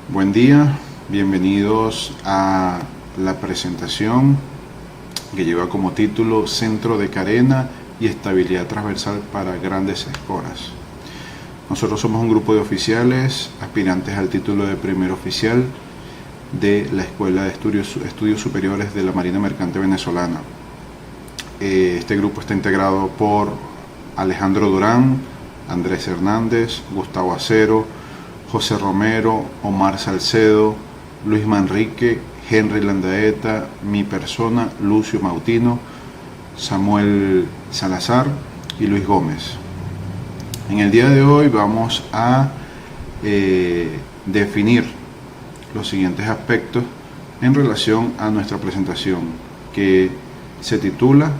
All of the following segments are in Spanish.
Buen día, bienvenidos a la presentación que lleva como título Centro de Carena y Estabilidad Transversal para Grandes Escoras. Nosotros somos un grupo de oficiales aspirantes al título de primer oficial de la Escuela de Estudios Superiores de la Marina Mercante Venezolana. Este grupo está integrado por Alejandro Durán, Andrés Hernández, Gustavo Acero, José Romero, Omar Salcedo, Luis Manrique, Henry Landaeta, mi persona, Lucio Mautino, Samuel Salazar y Luis Gómez. En el día de hoy vamos a definir los siguientes aspectos en relación a nuestra presentación, que se titula,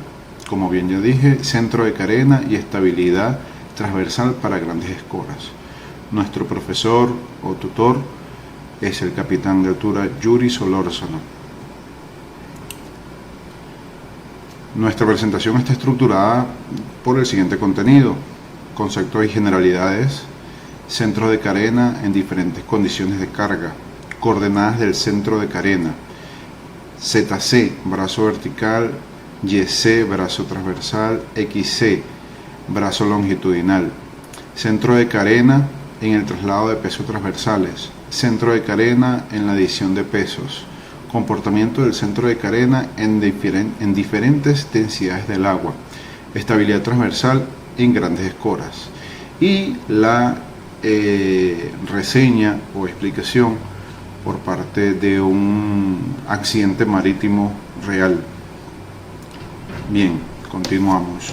como bien ya dije, Centro de Carena y Estabilidad Transversal para Grandes Escoras. Nuestro profesor o tutor es el capitán de altura Yuri Solórzano. Nuestra presentación está estructurada por el siguiente contenido: conceptos y generalidades, centro de carena en diferentes condiciones de carga, coordenadas del centro de carena, ZC, brazo vertical, YC, brazo transversal, XC, brazo longitudinal, centro de carena en el traslado de pesos transversales, centro de carena en la adición de pesos, comportamiento del centro de carena en diferentes densidades del agua, estabilidad transversal en grandes escoras y la reseña o explicación por parte de un accidente marítimo real. Bien, continuamos.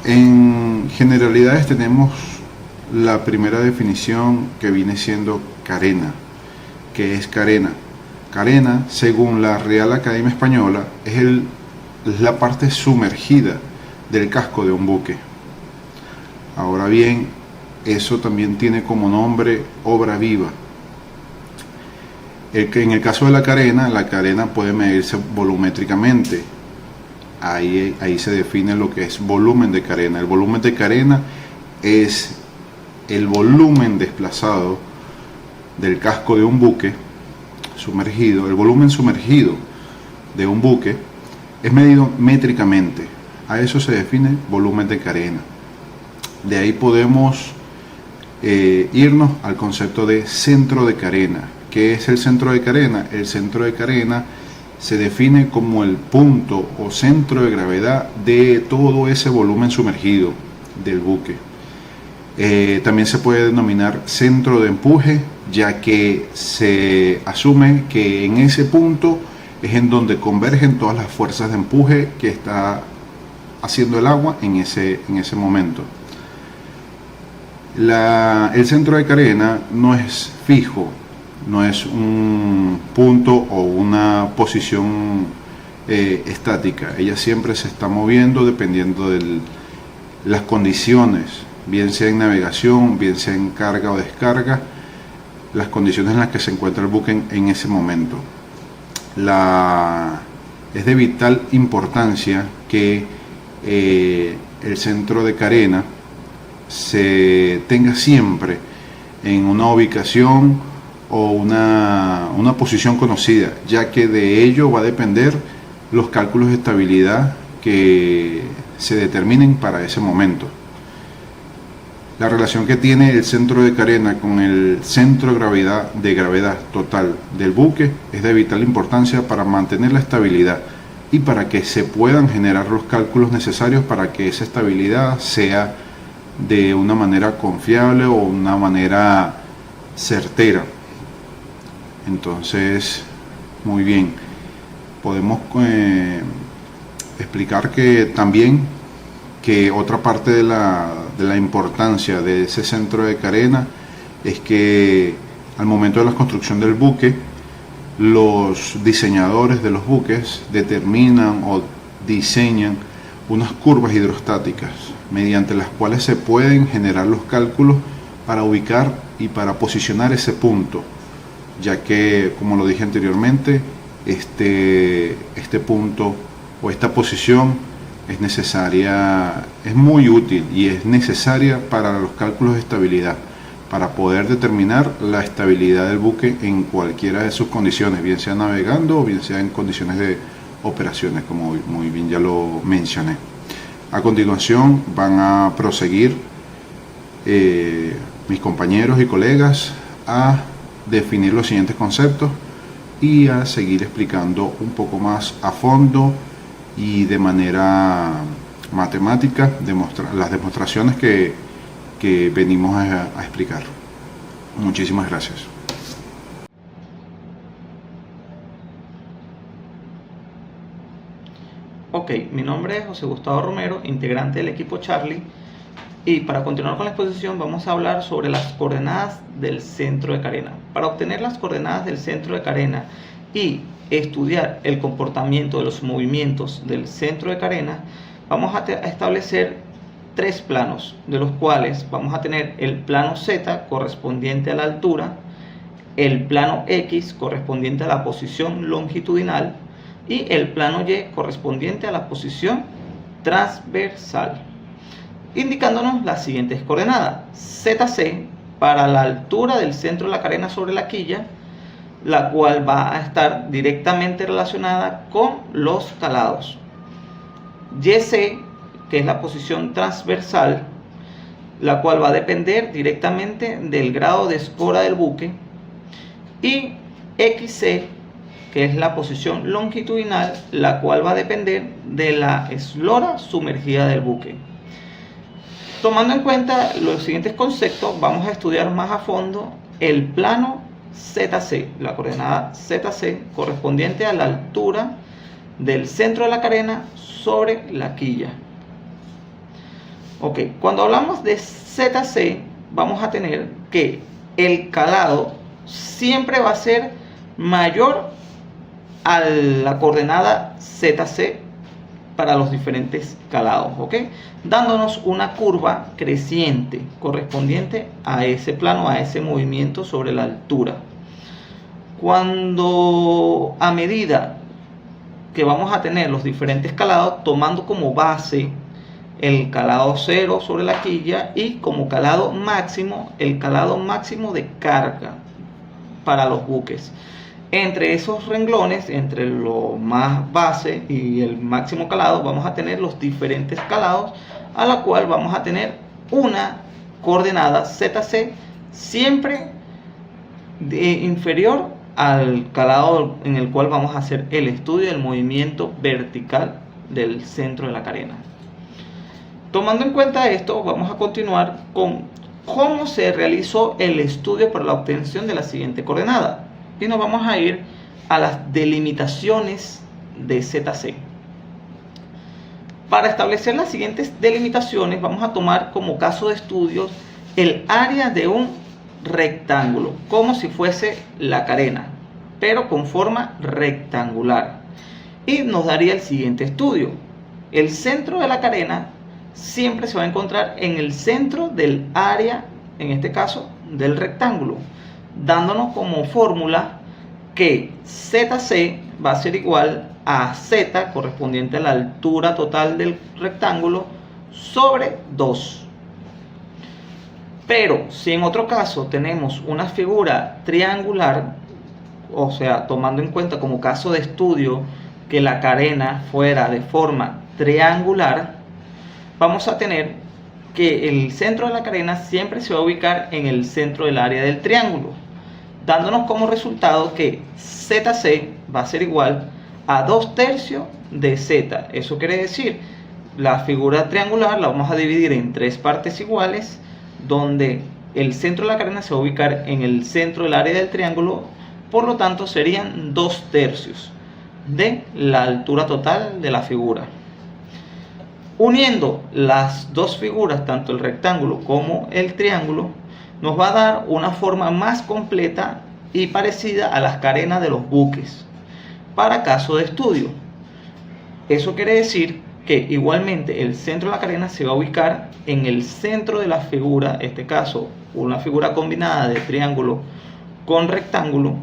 En generalidades tenemos la primera definición, que viene siendo carena. ¿Qué es carena? Carena, según la Real Academia Española, es la parte sumergida del casco de un buque. Ahora bien, eso también tiene como nombre obra viva. En el caso de la carena puede medirse volumétricamente. Ahí se define lo que es volumen de carena. El volumen de carena es el volumen desplazado del casco de un buque sumergido. El volumen sumergido de un buque es medido métricamente. A eso se define volumen de carena. De ahí podemos irnos al concepto de centro de carena. ¿Qué es el centro de carena? El centro de carena se define como el punto o centro de gravedad de todo ese volumen sumergido del buque. También se puede denominar centro de empuje, ya que se asume que en ese punto es en donde convergen todas las fuerzas de empuje que está haciendo el agua en ese momento. El centro de carena no es fijo, no es un punto o una posición estática. Ella siempre se está moviendo dependiendo de las condiciones, bien sea en navegación, bien sea en carga o descarga, las condiciones en las que se encuentra el buque en ese momento. Es de vital importancia que el centro de carena se tenga siempre en una ubicación o una posición conocida, ya que de ello va a depender los cálculos de estabilidad que se determinen para ese momento. La relación que tiene el centro de carena con el centro de gravedad total del buque es de vital importancia para mantener la estabilidad y para que se puedan generar los cálculos necesarios para que esa estabilidad sea de una manera confiable o una manera certera. Entonces, muy bien, podemos explicar que también que otra parte de la importancia de ese centro de carena es que al momento de la construcción del buque, los diseñadores de los buques determinan o diseñan unas curvas hidrostáticas mediante las cuales se pueden generar los cálculos para ubicar y para posicionar ese punto, ya que, como lo dije anteriormente, este punto o esta posición es necesaria, es muy útil y es necesaria para los cálculos de estabilidad, para poder determinar la estabilidad del buque en cualquiera de sus condiciones, bien sea navegando o bien sea en condiciones de operaciones, como muy bien ya lo mencioné. A continuación van a proseguir mis compañeros y colegas a definir los siguientes conceptos y a seguir explicando un poco más a fondo y de manera matemática las demostraciones que venimos a explicar. Muchísimas gracias. Ok, mi nombre es José Gustavo Romero, integrante del equipo Charlie, y para continuar con la exposición vamos a hablar sobre las coordenadas del centro de carena. Para obtener las coordenadas del centro de carena y estudiar el comportamiento de los movimientos del centro de carena, vamos a establecer tres planos, de los cuales vamos a tener el plano Z correspondiente a la altura, el plano X correspondiente a la posición longitudinal y el plano Y correspondiente a la posición transversal, indicándonos las siguientes coordenadas: ZC para la altura del centro de la carena sobre la quilla, la cual va a estar directamente relacionada con los calados; YC, que es la posición transversal, la cual va a depender directamente del grado de escora del buque; y XC, que es la posición longitudinal, la cual va a depender de la eslora sumergida del buque. Tomando en cuenta los siguientes conceptos, vamos a estudiar más a fondo el plano ZC, la coordenada ZC correspondiente a la altura del centro de la carena sobre la quilla. Ok, cuando hablamos de ZC, vamos a tener que el calado siempre va a ser mayor a la coordenada ZC para los diferentes calados, ¿ok? Dándonos una curva creciente correspondiente a ese plano, a ese movimiento sobre la altura. Cuando a medida que vamos a tener los diferentes calados, tomando como base el calado cero sobre la quilla y como calado máximo, el calado máximo de carga para los buques. Entre esos renglones, entre lo más base y el máximo calado, vamos a tener los diferentes calados, a la cual vamos a tener una coordenada ZC siempre inferior al calado en el cual vamos a hacer el estudio del movimiento vertical del centro de la carena. Tomando en cuenta esto, vamos a continuar con cómo se realizó el estudio para la obtención de la siguiente coordenada. Y nos vamos a ir a las delimitaciones de ZC. Para establecer las siguientes delimitaciones, vamos a tomar como caso de estudio el área de un rectángulo, como si fuese la carena, pero con forma rectangular. Y nos daría el siguiente estudio. El centro de la carena siempre se va a encontrar en el centro del área, en este caso del rectángulo, dándonos como fórmula que ZC va a ser igual a Z correspondiente a la altura total del rectángulo sobre 2. Pero si en otro caso tenemos una figura triangular, o sea, tomando en cuenta como caso de estudio que la carena fuera de forma triangular, vamos a tener que el centro de la carena siempre se va a ubicar en el centro del área del triángulo, dándonos como resultado que ZC va a ser igual a 2/3 de Z. Eso quiere decir, la figura triangular la vamos a dividir en tres partes iguales, donde el centro de la carena se va a ubicar en el centro del área del triángulo, por lo tanto serían 2/3 de la altura total de la figura. Uniendo las dos figuras, tanto el rectángulo como el triángulo, nos va a dar una forma más completa y parecida a las carenas de los buques para caso de estudio. Eso quiere decir que igualmente el centro de la carena se va a ubicar en el centro de la figura, en este caso una figura combinada de triángulo con rectángulo,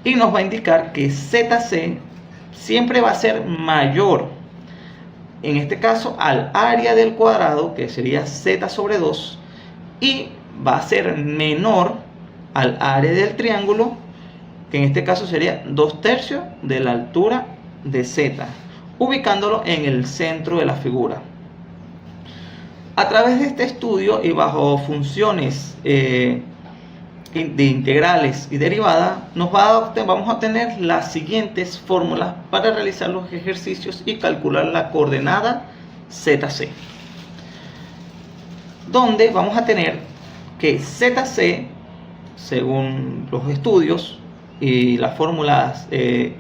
y nos va a indicar que ZC siempre va a ser mayor, en este caso al área del cuadrado, que sería Z sobre 2, y va a ser menor al área del triángulo, que en este caso sería 2/3 de la altura de Z, ubicándolo en el centro de la figura. A través de este estudio y bajo funciones de integrales y derivadas, vamos a obtener las siguientes fórmulas para realizar los ejercicios y calcular la coordenada ZC, donde vamos a tener que ZC, según los estudios y las fórmulas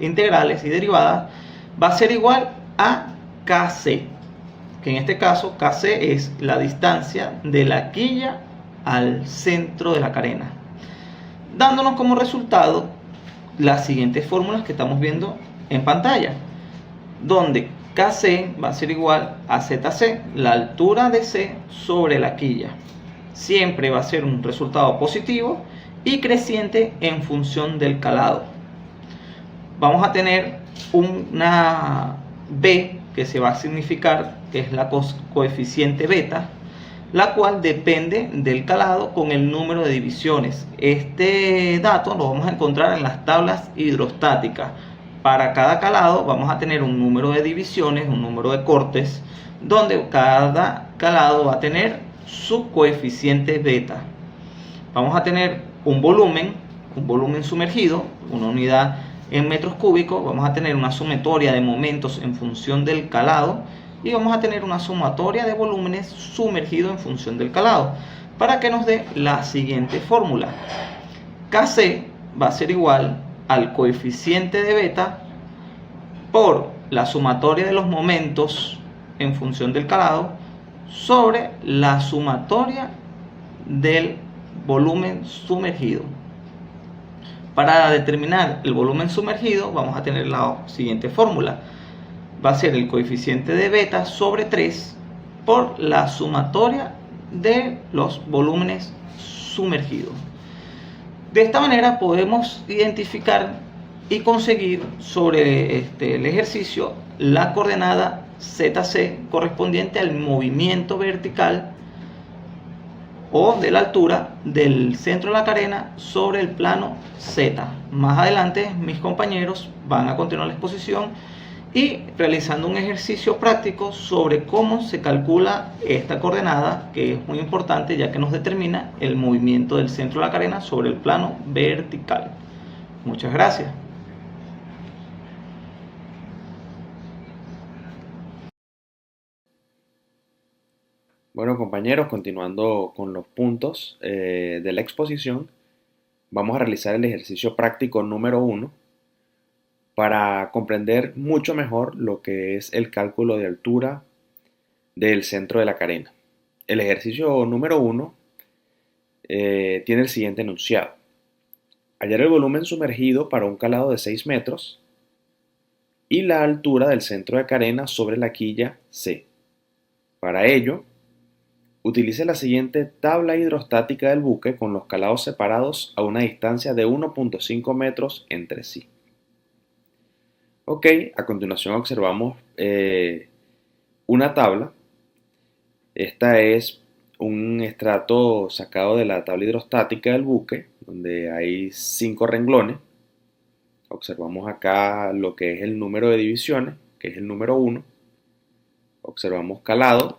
integrales y derivadas, va a ser igual a KC, que en este caso KC es la distancia de la quilla al centro de la carena, dándonos como resultado las siguientes fórmulas que estamos viendo en pantalla, donde KC va a ser igual a ZC, la altura de C sobre la quilla. Siempre va a ser un resultado positivo y creciente en función del calado. Vamos a tener una B que se va a significar que es la coeficiente beta, la cual depende del calado con el número de divisiones. Este dato lo vamos a encontrar en las tablas hidrostáticas. Para cada calado vamos a tener un número de divisiones, un número de cortes, donde cada calado va a tener su coeficiente beta. Vamos a tener un volumen sumergido, una unidad en metros cúbicos. Vamos a tener una sumatoria de momentos en función del calado y vamos a tener una sumatoria de volúmenes sumergidos en función del calado, para que nos dé la siguiente fórmula. Kc va a ser igual al coeficiente de beta por la sumatoria de los momentos en función del calado sobre la sumatoria del volumen sumergido. Para determinar el volumen sumergido vamos a tener la siguiente fórmula. Va a ser el coeficiente de beta sobre 3 por la sumatoria de los volúmenes sumergidos. De esta manera podemos identificar y conseguir sobre el ejercicio la coordenada ZC correspondiente al movimiento vertical o de la altura del centro de la carena sobre el plano Z. Más adelante mis compañeros van a continuar la exposición y realizando un ejercicio práctico sobre cómo se calcula esta coordenada, que es muy importante ya que nos determina el movimiento del centro de la carena sobre el plano vertical. Muchas gracias. Bueno, compañeros, continuando con los puntos de la exposición, vamos a realizar el ejercicio práctico número 1 para comprender mucho mejor lo que es el cálculo de altura del centro de la carena. El ejercicio número 1 tiene el siguiente enunciado. Hallar el volumen sumergido para un calado de 6 metros y la altura del centro de carena sobre la quilla C. Para ello, utilice la siguiente tabla hidrostática del buque con los calados separados a una distancia de 1.5 metros entre sí. Ok, a continuación observamos una tabla. Esta es un estrato sacado de la tabla hidrostática del buque, donde hay 5 renglones. Observamos acá lo que es el número de divisiones, que es el número 1. Observamos calado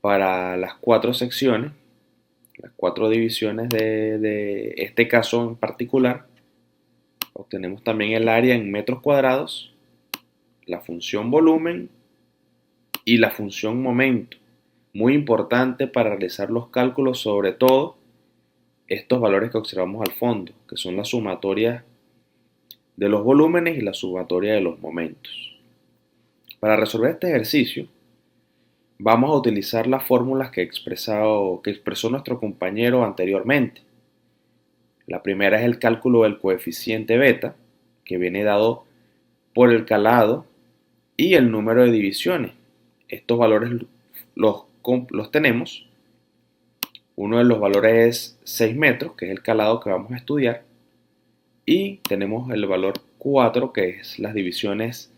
para las 4 secciones, las 4 divisiones de este caso en particular. Obtenemos también el área en metros cuadrados, la función volumen y la función momento. Muy importante para realizar los cálculos, sobre todo estos valores que observamos al fondo, que son la sumatoria de los volúmenes y la sumatoria de los momentos. Para resolver este ejercicio, vamos a utilizar las fórmulas que expresó nuestro compañero anteriormente. La primera es el cálculo del coeficiente beta, que viene dado por el calado y el número de divisiones. Estos valores los tenemos. Uno de los valores es 6 metros, que es el calado que vamos a estudiar. Y tenemos el valor 4, que es las divisiones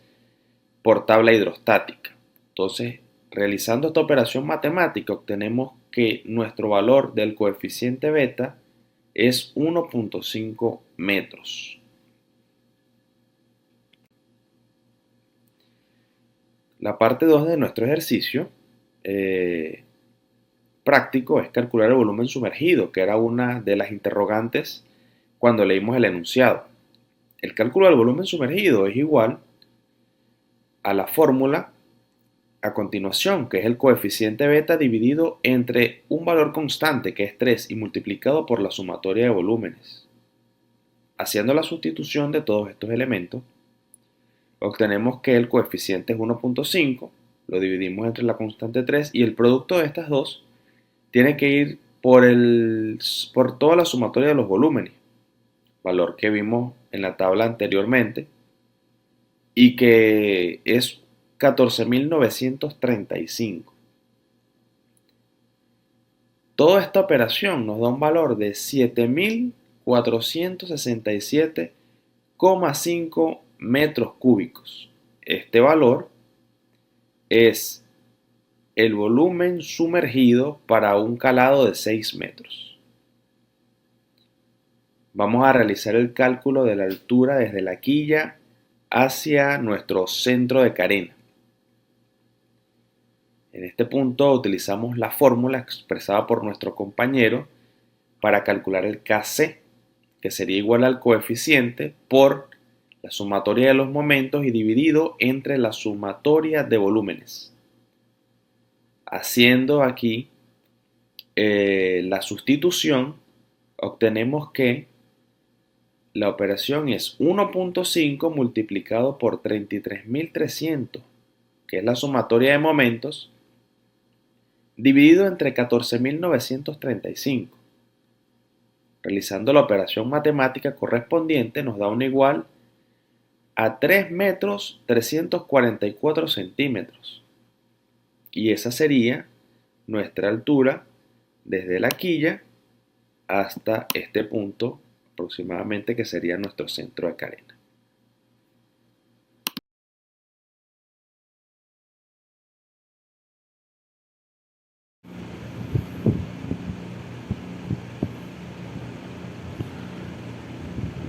por tabla hidrostática. Entonces, realizando esta operación matemática, obtenemos que nuestro valor del coeficiente beta es 1.5 metros. La parte 2 de nuestro ejercicio práctico es calcular el volumen sumergido, que era una de las interrogantes cuando leímos el enunciado. El cálculo del volumen sumergido es igual a la fórmula a continuación, que es el coeficiente beta dividido entre un valor constante, que es 3, y multiplicado por la sumatoria de volúmenes. Haciendo la sustitución de todos estos elementos, obtenemos que el coeficiente es 1.5, lo dividimos entre la constante 3, y el producto de estas dos tiene que ir por toda la sumatoria de los volúmenes, valor que vimos en la tabla anteriormente, y que es 14.935. Toda esta operación nos da un valor de 7.467,5 metros cúbicos. Este valor es el volumen sumergido para un calado de 6 metros. Vamos a realizar el cálculo de la altura desde la quilla hacia nuestro centro de carena. En este punto utilizamos la fórmula expresada por nuestro compañero para calcular el Kc, que sería igual al coeficiente por la sumatoria de los momentos y dividido entre la sumatoria de volúmenes. Haciendo aquí la sustitución, obtenemos que la operación es 1.5 multiplicado por 33.300, que es la sumatoria de momentos, dividido entre 14.935. Realizando la operación matemática correspondiente nos da una igual a 3 metros 344 centímetros. Y esa sería nuestra altura desde la quilla hasta este punto aproximadamente, que sería nuestro centro de carena.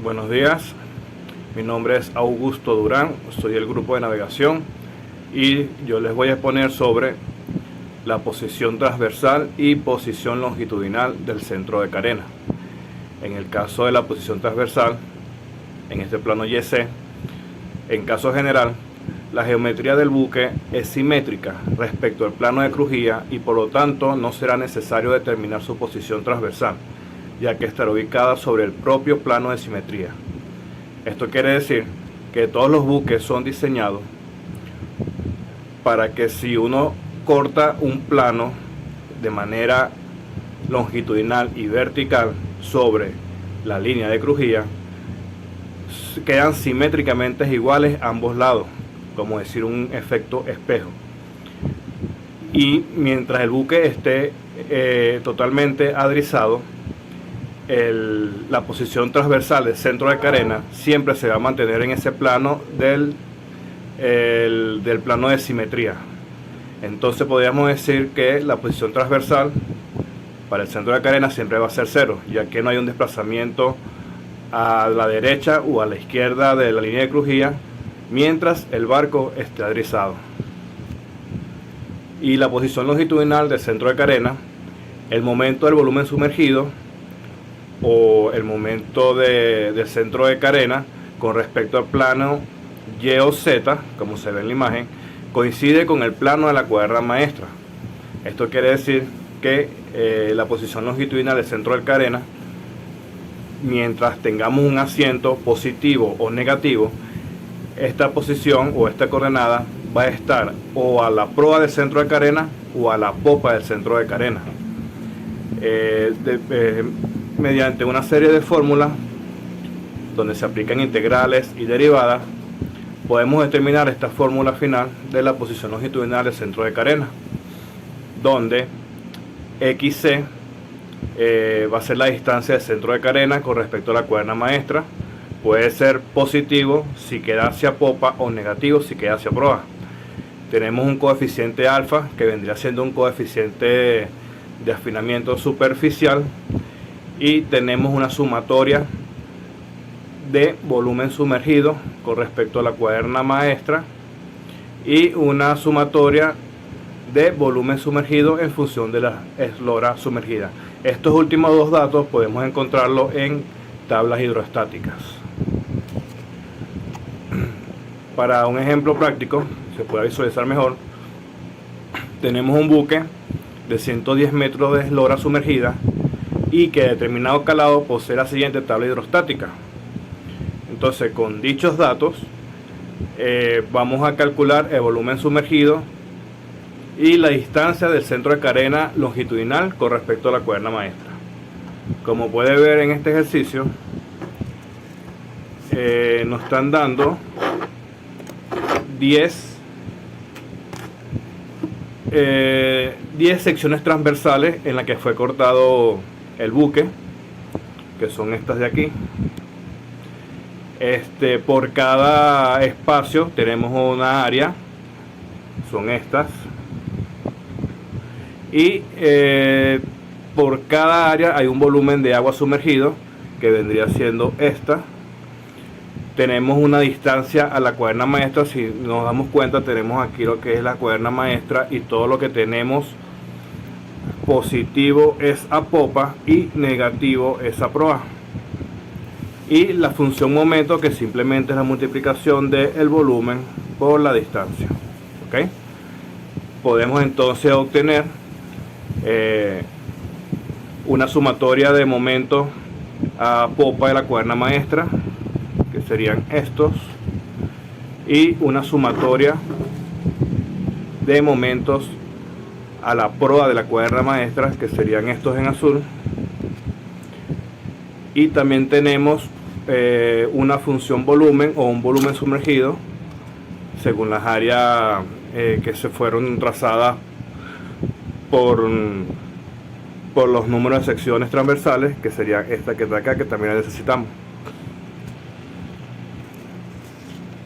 Buenos días, mi nombre es Augusto Durán, soy del grupo de navegación y yo les voy a exponer sobre la posición transversal y posición longitudinal del centro de carena. En el caso de la posición transversal, en este plano YC, en caso general, la geometría del buque es simétrica respecto al plano de crujía y por lo tanto no será necesario determinar su posición transversal, ya que estará ubicada sobre el propio plano de simetría. Esto quiere decir que todos los buques son diseñados para que si uno corta un plano de manera longitudinal y vertical sobre la línea de crujía, quedan simétricamente iguales a ambos lados, como decir un efecto espejo. Y mientras el buque esté totalmente adrizado, la posición transversal del centro de carena siempre se va a mantener en ese plano del plano de simetría. Entonces podríamos decir que la posición transversal para el centro de carena siempre va a ser 0, ya que no hay un desplazamiento a la derecha o a la izquierda de la línea de crujía mientras el barco esté adrizado. Y la posición longitudinal del centro de carena, el momento del volumen sumergido o el momento del centro de carena con respecto al plano Y o Z, como se ve en la imagen, coincide con el plano de la cuaderna maestra. Esto quiere decir que la posición longitudinal del centro de carena, mientras tengamos un asiento positivo o negativo, esta posición o esta coordenada va a estar o a la proa del centro de carena o a la popa del centro de carena. Mediante una serie de fórmulas donde se aplican integrales y derivadas, podemos determinar esta fórmula final de la posición longitudinal del centro de carena, donde XC va a ser la distancia del centro de carena con respecto a la cuaderna maestra. Puede ser positivo si queda hacia popa o negativo si queda hacia proa. Tenemos un coeficiente alfa que vendría siendo un coeficiente de afinamiento superficial y tenemos una sumatoria de volumen sumergido con respecto a la cuaderna maestra y una sumatoria de volumen sumergido en función de la eslora sumergida. Estos últimos dos datos podemos encontrarlos en tablas hidrostáticas. Para un ejemplo práctico, se puede visualizar mejor, tenemos un buque de 110 metros de eslora sumergida y que determinado calado posee la siguiente tabla hidrostática. Entonces, con dichos datos vamos a calcular el volumen sumergido y la distancia del centro de carena longitudinal con respecto a la cuaderna maestra. Como puede ver en este ejercicio, nos están dando 10 secciones transversales en las que fue cortado el buque, que son estas de aquí. Por cada espacio tenemos una área, son estas, y por cada área hay un volumen de agua sumergido que vendría siendo esta. Tenemos una distancia a la cuaderna maestra. Si nos damos cuenta, tenemos aquí lo que es la cuaderna maestra y todo lo que tenemos positivo es a popa y negativo es a proa. Y la función momento, que simplemente es la multiplicación del volumen por la distancia. ¿Ok? Podemos entonces obtener una sumatoria de momentos a popa de la cuaderna maestra, que serían estos, y una sumatoria de momentos a la proa de la cuaderna maestra, que serían estos en azul. Y también tenemos una función volumen o un volumen sumergido según las áreas que se fueron trazadas por los números de secciones transversales, que sería esta que está acá, que también la necesitamos.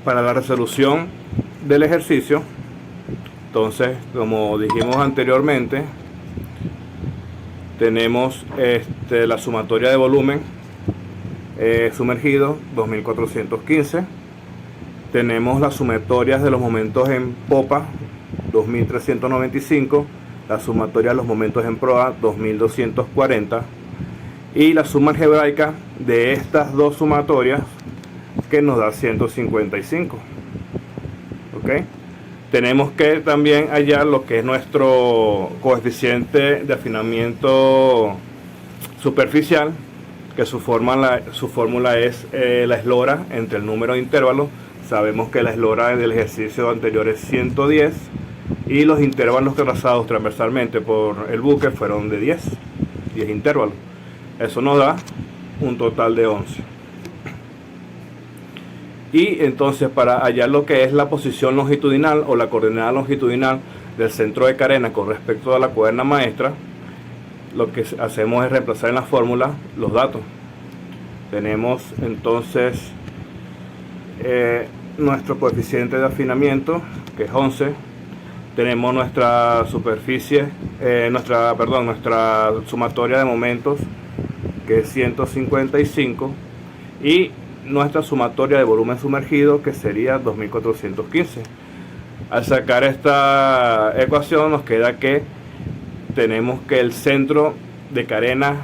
Para la resolución del ejercicio, entonces, como dijimos anteriormente, tenemos la sumatoria de volumen sumergido 2415. Tenemos las sumatorias de los momentos en popa 2395, la sumatoria de los momentos en proa 2240 y la suma algebraica de estas dos sumatorias, que nos da 155. ¿Ok? Tenemos que también hallar lo que es nuestro coeficiente de afinamiento superficial, que su fórmula es la eslora entre el número de intervalos. Sabemos que la eslora del ejercicio anterior es 110 y los intervalos trazados transversalmente por el buque fueron de 10 intervalos. Eso nos da un total de 11. Y entonces, para hallar lo que es la posición longitudinal o la coordenada longitudinal del centro de carena con respecto a la cuaderna maestra, lo que hacemos es reemplazar en la fórmula los datos. Tenemos entonces nuestro coeficiente de afinamiento, que es 11. Tenemos nuestra superficie, nuestra sumatoria de momentos, que es 155, y nuestra sumatoria de volumen sumergido, que sería 2415. Al sacar esta ecuación nos queda que tenemos que el centro de carena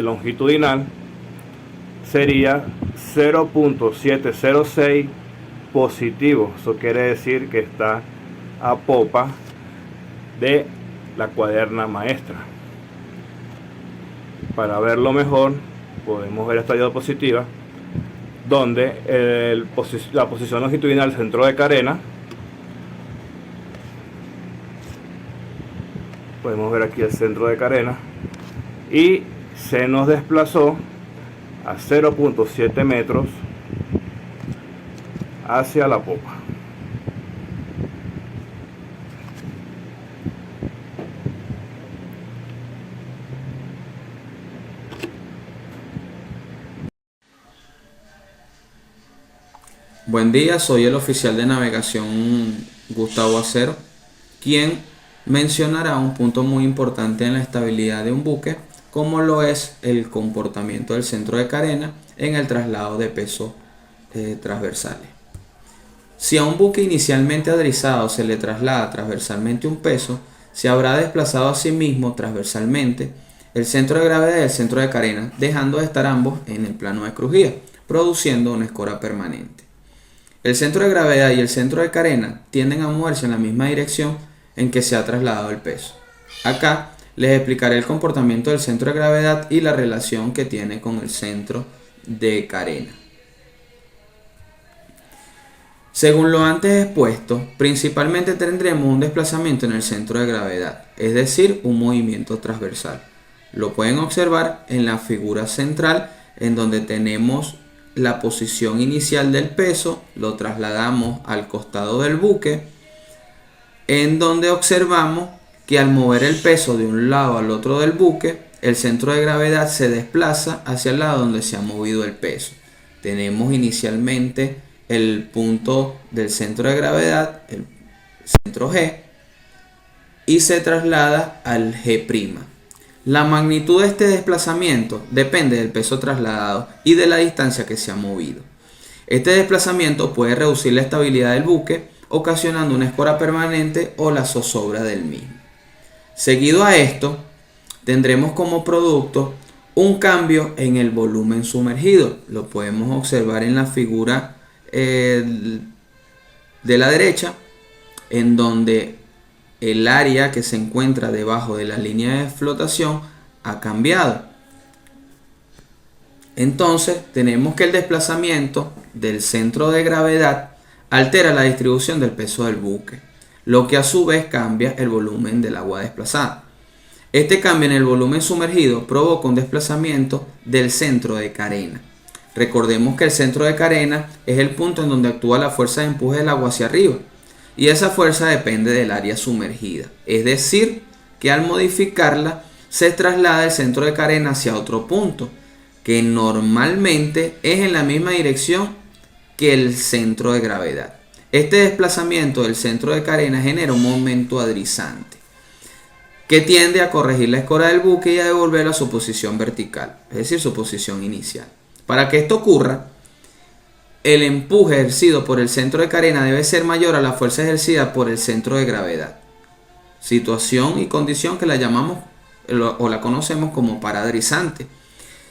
longitudinal sería 0.706 positivo. Eso quiere decir que está a popa de la cuaderna maestra. Para verlo mejor, podemos ver esta diapositiva, donde la posición longitudinal del centro de carena, podemos ver aquí el centro de carena, y se nos desplazó a 0.7 metros hacia la popa. Buen día, soy el oficial de navegación Gustavo Acero, quien mencionará un punto muy importante en la estabilidad de un buque, como lo es el comportamiento del centro de carena en el traslado de pesos transversales. Si a un buque inicialmente adrizado se le traslada transversalmente un peso, se habrá desplazado a sí mismo transversalmente el centro de gravedad y el centro de carena, dejando de estar ambos en el plano de crujía, produciendo una escora permanente. El centro de gravedad y el centro de carena tienden a moverse en la misma dirección en que se ha trasladado el peso. Acá les explicaré el comportamiento del centro de gravedad y la relación que tiene con el centro de carena. Según lo antes expuesto, principalmente tendremos un desplazamiento en el centro de gravedad, es decir, un movimiento transversal. Lo pueden observar en la figura central, en donde tenemos la posición inicial del peso, lo trasladamos al costado del buque, en donde observamos que al mover el peso de un lado al otro del buque, el centro de gravedad se desplaza hacia el lado donde se ha movido el peso. Tenemos inicialmente el punto del centro de gravedad, el centro G, y se traslada al G'. La magnitud de este desplazamiento depende del peso trasladado y de la distancia que se ha movido. Este desplazamiento puede reducir la estabilidad del buque, ocasionando una escora permanente o la zozobra del mismo. Seguido a esto, tendremos como producto un cambio en el volumen sumergido. Lo podemos observar en la figura de la derecha, en donde el área que se encuentra debajo de la línea de flotación ha cambiado. Entonces tenemos que el desplazamiento del centro de gravedad altera la distribución del peso del buque, lo que a su vez cambia el volumen del agua desplazada. Este cambio en el volumen sumergido provoca un desplazamiento del centro de carena. Recordemos que el centro de carena es el punto en donde actúa la fuerza de empuje del agua hacia arriba, y esa fuerza depende del área sumergida, es decir, que al modificarla se traslada el centro de carena hacia otro punto, que normalmente es en la misma dirección que el centro de gravedad. Este desplazamiento del centro de carena genera un momento adrizante, que tiende a corregir la escora del buque y a devolverlo a su posición vertical, es decir, su posición inicial. Para que esto ocurra, el empuje ejercido por el centro de carena debe ser mayor a la fuerza ejercida por el centro de gravedad. Situación y condición que la llamamos o la conocemos como paradrizante,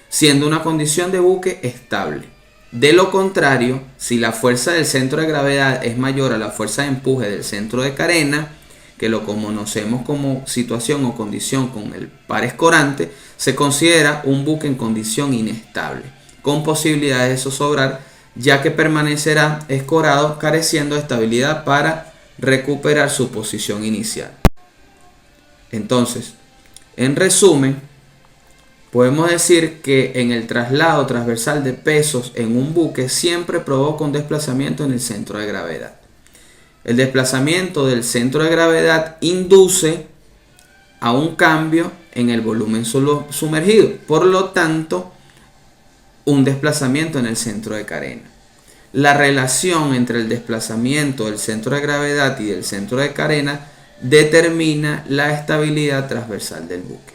siendo una condición de buque estable. De lo contrario, si la fuerza del centro de gravedad es mayor a la fuerza de empuje del centro de carena, que lo conocemos como situación o condición con el par escorante, se considera un buque en condición inestable, con posibilidades de zozobrar, ya que permanecerá escorado careciendo de estabilidad para recuperar su posición inicial. Entonces, en resumen, podemos decir que en el traslado transversal de pesos en un buque siempre provoca un desplazamiento en el centro de gravedad. El desplazamiento del centro de gravedad induce a un cambio en el volumen sumergido, por lo tanto, un desplazamiento en el centro de carena. La relación entre el desplazamiento del centro de gravedad y del centro de carena determina la estabilidad transversal del buque.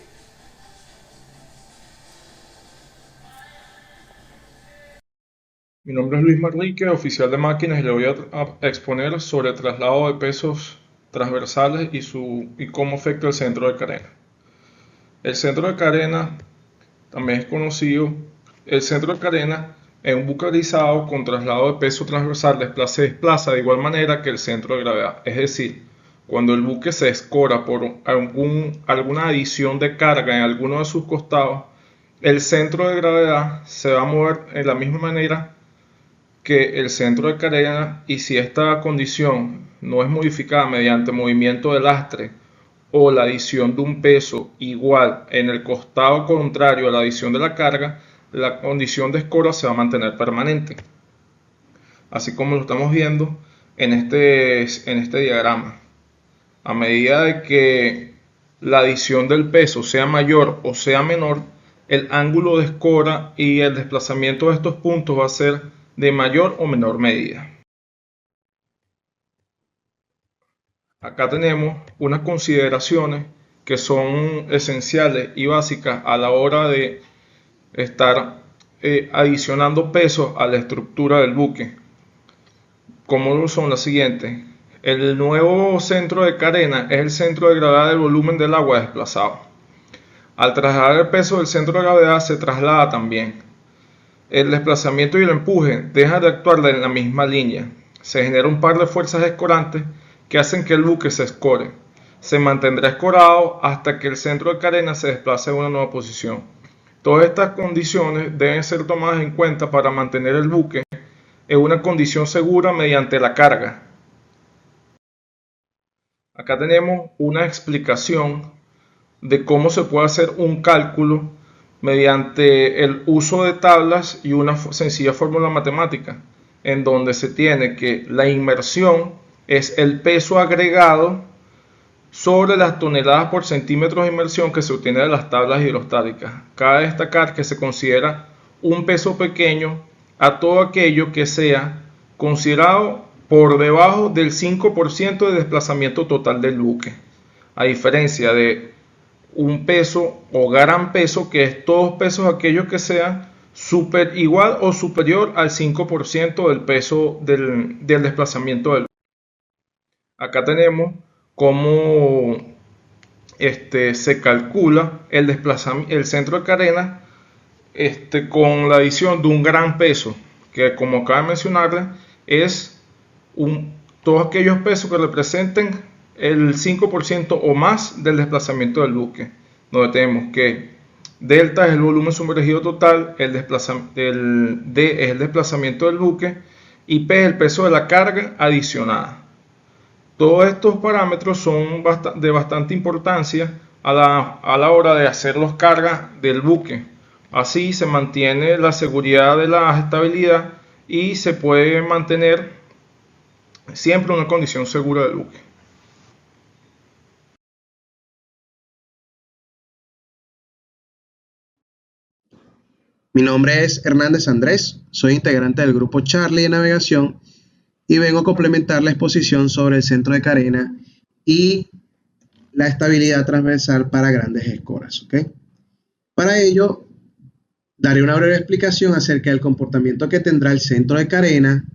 Mi nombre es Luis Manrique, oficial de máquinas, y le voy a exponer sobre el traslado de pesos transversales y cómo afecta el centro de carena. El centro de carena también es conocido. El centro de carena en un buque adrizado con traslado de peso transversal se desplaza de igual manera que el centro de gravedad. Es decir, cuando el buque se escora por alguna adición de carga en alguno de sus costados, el centro de gravedad se va a mover en la misma manera que el centro de carena, y si esta condición no es modificada mediante movimiento de lastre o la adición de un peso igual en el costado contrario a la adición de la carga, la condición de escora se va a mantener permanente, así como lo estamos viendo en este diagrama. A medida de que la adición del peso sea mayor o sea menor, el ángulo de escora y el desplazamiento de estos puntos va a ser de mayor o menor medida. Acá tenemos unas consideraciones que son esenciales y básicas a la hora de estar adicionando pesos a la estructura del buque, como son las siguientes. El nuevo centro de carena es el centro de gravedad del volumen del agua desplazado. Al trasladar el peso del centro de gravedad se traslada también. El desplazamiento y el empuje dejan de actuar en la misma línea. Se genera un par de fuerzas escorantes que hacen que el buque se escore. Se mantendrá escorado hasta que el centro de carena se desplace a una nueva posición. Todas estas condiciones deben ser tomadas en cuenta para mantener el buque en una condición segura mediante la carga. Acá tenemos una explicación de cómo se puede hacer un cálculo mediante el uso de tablas y una sencilla fórmula matemática, en donde se tiene que la inmersión es el peso agregado sobre las toneladas por centímetros de inmersión que se obtiene de las tablas hidrostáticas. Cabe destacar que se considera un peso pequeño a todo aquello que sea considerado por debajo del 5% de desplazamiento total del buque, a diferencia de un peso o gran peso, que es todos pesos aquellos que sean igual o superior al 5% del peso del desplazamiento del buque. Acá tenemos cómo se calcula el centro de carena con la adición de un gran peso, que como acabo de mencionarles es todos aquellos pesos que representen el 5% o más del desplazamiento del buque, donde tenemos que delta es el volumen sumergido total, D es el desplazamiento del buque y P es el peso de la carga adicionada. Todos estos parámetros son de bastante importancia a la hora de hacer las cargas del buque. Así se mantiene la seguridad de la estabilidad y se puede mantener siempre una condición segura del buque. Mi nombre es Hernández Andrés, soy integrante del grupo Charlie de navegación y vengo a complementar la exposición sobre el centro de carena y la estabilidad transversal para grandes escoras. ¿Okay? Para ello, daré una breve explicación acerca del comportamiento que tendrá el centro de carena,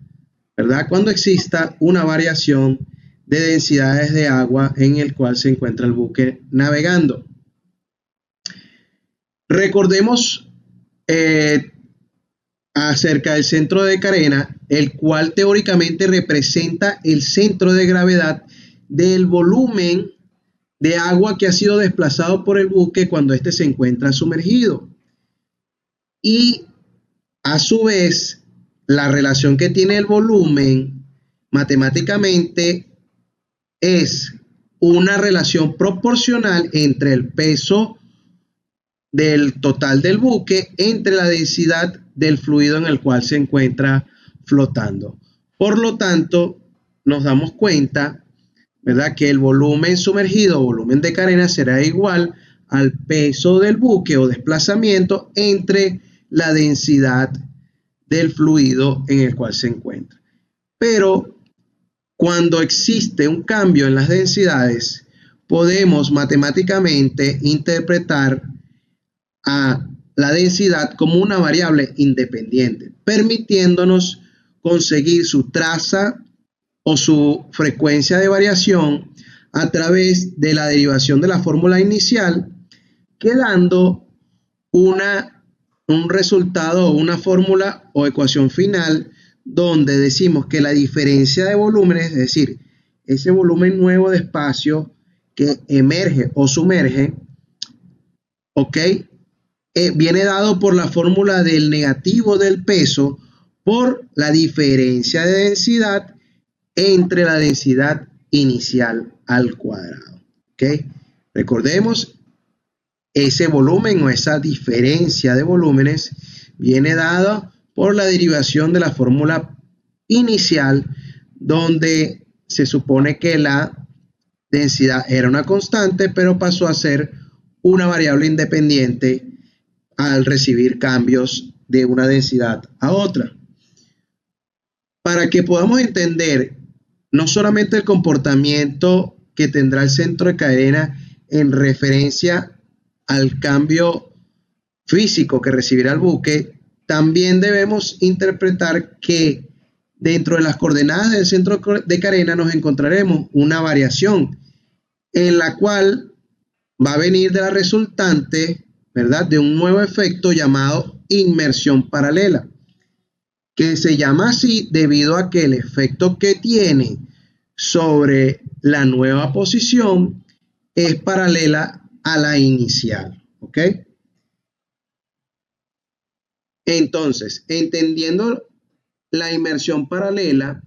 ¿verdad? Cuando exista una variación de densidades de agua en el cual se encuentra el buque navegando. Recordemos acerca del centro de carena, el cual teóricamente representa el centro de gravedad del volumen de agua que ha sido desplazado por el buque cuando éste se encuentra sumergido. Y a su vez, la relación que tiene el volumen matemáticamente es una relación proporcional entre el peso del total del buque entre la densidad del fluido en el cual se encuentra flotando. Por lo tanto, nos damos cuenta, ¿verdad?, que el volumen sumergido o volumen de carena será igual al peso del buque o desplazamiento entre la densidad del fluido en el cual se encuentra. Pero cuando existe un cambio en las densidades, podemos matemáticamente interpretar a la densidad como una variable independiente, permitiéndonos conseguir su traza o su frecuencia de variación a través de la derivación de la fórmula inicial, quedando un resultado o una fórmula o ecuación final donde decimos que la diferencia de volúmenes, es decir, ese volumen nuevo de espacio que emerge o sumerge, ¿ok?, viene dado por la fórmula del negativo del peso por la diferencia de densidad entre la densidad inicial al cuadrado. ¿Ok? Recordemos, ese volumen o esa diferencia de volúmenes viene dada por la derivación de la fórmula inicial, donde se supone que la densidad era una constante, pero pasó a ser una variable independiente al recibir cambios de una densidad a otra. Para que podamos entender no solamente el comportamiento que tendrá el centro de cadena en referencia al cambio físico que recibirá el buque, también debemos interpretar que dentro de las coordenadas del centro de carena nos encontraremos una variación en la cual va a venir de la resultante, ¿verdad?, de un nuevo efecto llamado inmersión paralela, que se llama así debido a que el efecto que tiene sobre la nueva posición es paralela a la inicial, ¿ok? Entonces, entendiendo la inmersión paralela,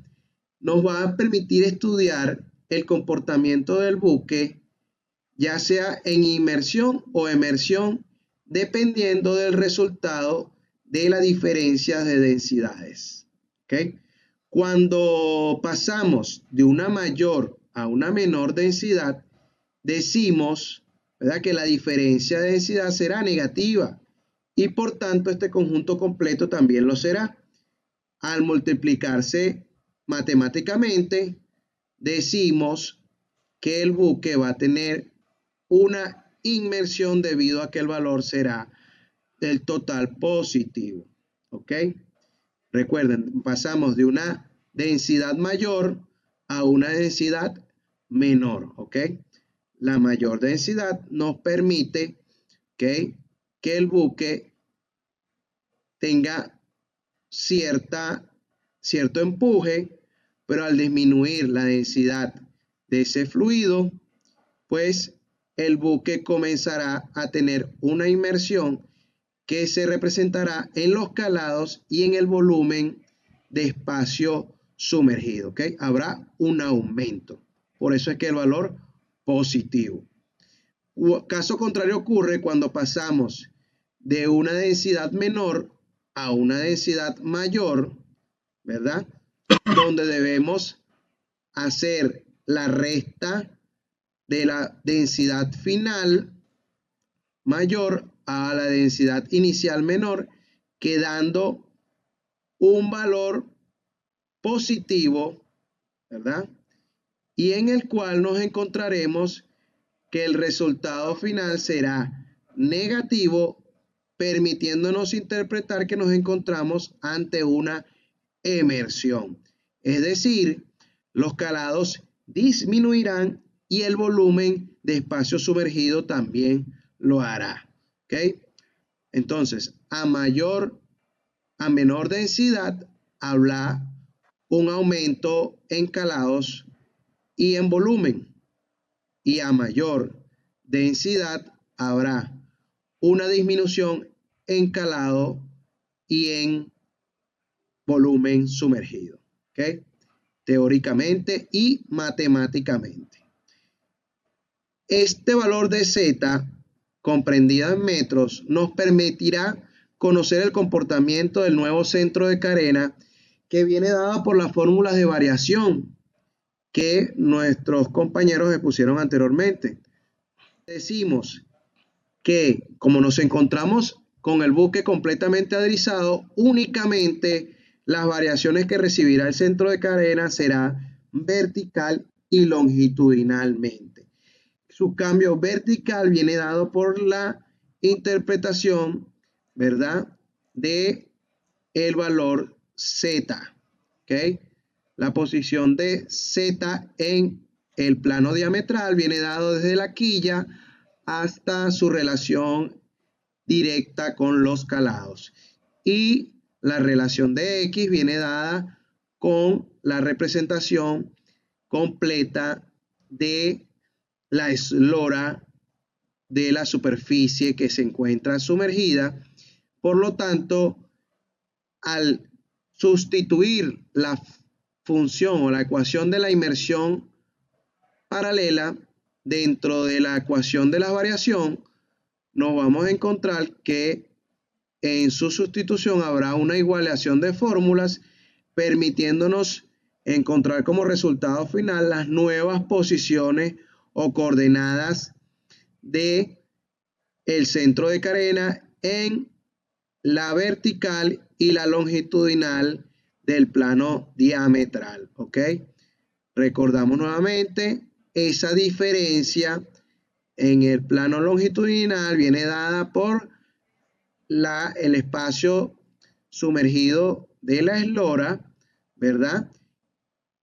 nos va a permitir estudiar el comportamiento del buque, ya sea en inmersión o emersión, dependiendo del resultado de la diferencia de densidades, ¿ok? Cuando pasamos de una mayor a una menor densidad, decimos, ¿verdad?, que la diferencia de densidad será negativa y por tanto este conjunto completo también lo será. Al multiplicarse matemáticamente, decimos que el buque va a tener una inmersión debido a que el valor será del total positivo, ¿ok? Recuerden, pasamos de una densidad mayor a una densidad menor, ¿ok? La mayor densidad nos permite, ¿ok?, que el buque tenga cierto empuje, pero al disminuir la densidad de ese fluido, pues el buque comenzará a tener una inmersión que se representará en los calados y en el volumen de espacio sumergido, ¿ok? Habrá un aumento. Por eso es que el valor positivo. Caso contrario ocurre cuando pasamos de una densidad menor a una densidad mayor, ¿verdad?, donde debemos hacer la resta de la densidad final mayor a la densidad inicial menor, quedando un valor positivo, ¿verdad?, y en el cual nos encontraremos que el resultado final será negativo, permitiéndonos interpretar que nos encontramos ante una emersión. Es decir, los calados disminuirán y el volumen de espacio sumergido también lo hará, ¿ok? Entonces, a menor densidad habrá un aumento en calados y en volumen, y a mayor densidad habrá una disminución en calado y en volumen sumergido, ¿ok? Teóricamente y matemáticamente. Este valor de Z, comprendido en metros, nos permitirá conocer el comportamiento del nuevo centro de carena, que viene dado por las fórmulas de variación que nuestros compañeros expusieron anteriormente. Decimos que como nos encontramos con el buque completamente adrizado, únicamente las variaciones que recibirá el centro de carena será vertical y longitudinalmente. Su cambio vertical viene dado por la interpretación, ¿verdad?, de el valor Z, ¿ok? La posición de Z en el plano diametral viene dado desde la quilla hasta su relación directa con los calados. Y la relación de X viene dada con la representación completa de la eslora de la superficie que se encuentra sumergida. Por lo tanto, al sustituir la función o la ecuación de la inmersión paralela dentro de la ecuación de la variación, nos vamos a encontrar que en su sustitución habrá una igualación de fórmulas, permitiéndonos encontrar como resultado final las nuevas posiciones o coordenadas de el centro de carena en la vertical y la longitudinal del plano diametral, ¿ok? Recordamos nuevamente esa diferencia en el plano longitudinal viene dada por el espacio sumergido de la eslora, ¿verdad?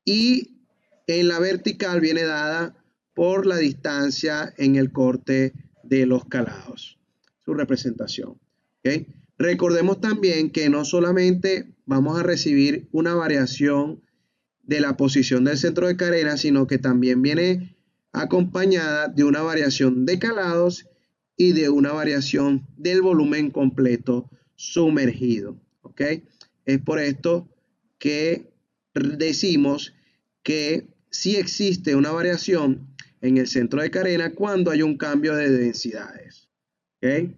Y en la vertical viene dada por la distancia en el corte de los calados, su representación. ¿Okay? Recordemos también que no solamente vamos a recibir una variación de la posición del centro de carena, sino que también viene acompañada de una variación de calados y de una variación del volumen completo sumergido. ¿Ok? Es por esto que decimos que sí existe una variación en el centro de carena cuando hay un cambio de densidades. ¿Ok?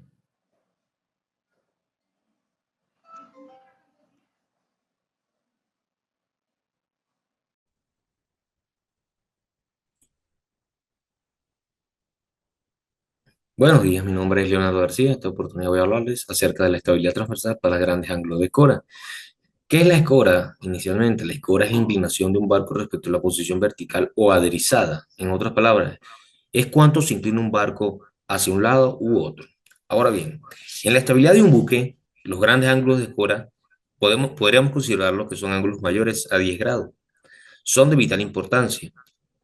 Buenos días, mi nombre es Leonardo García. En esta oportunidad voy a hablarles acerca de la estabilidad transversal para grandes ángulos de escora. ¿Qué es la escora? Inicialmente, la escora es la inclinación de un barco respecto a la posición vertical o adherizada. En otras palabras, es cuánto se inclina un barco hacia un lado u otro. Ahora bien, en la estabilidad de un buque, los grandes ángulos de escora podríamos considerarlos que son ángulos mayores a 10 grados. Son de vital importancia.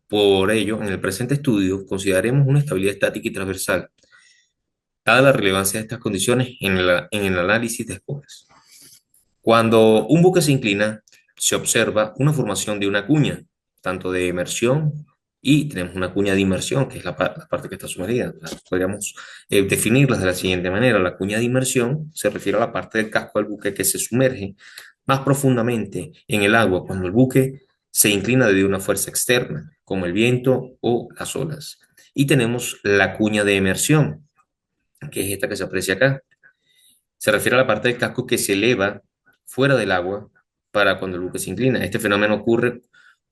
Por ello, en el presente estudio, consideraremos una estabilidad estática y transversal, dada la relevancia de estas condiciones en el análisis de escoras. Cuando un buque se inclina, se observa una formación de una cuña, tanto de emersión y tenemos una cuña de inmersión, que es la parte que está sumergida. Podríamos definirlas de la siguiente manera. La cuña de inmersión se refiere a la parte del casco del buque que se sumerge más profundamente en el agua cuando el buque se inclina debido a una fuerza externa, como el viento o las olas. Y tenemos la cuña de emersión, que es esta que se aprecia acá. Se refiere a la parte del casco que se eleva fuera del agua para cuando el buque se inclina. Este fenómeno ocurre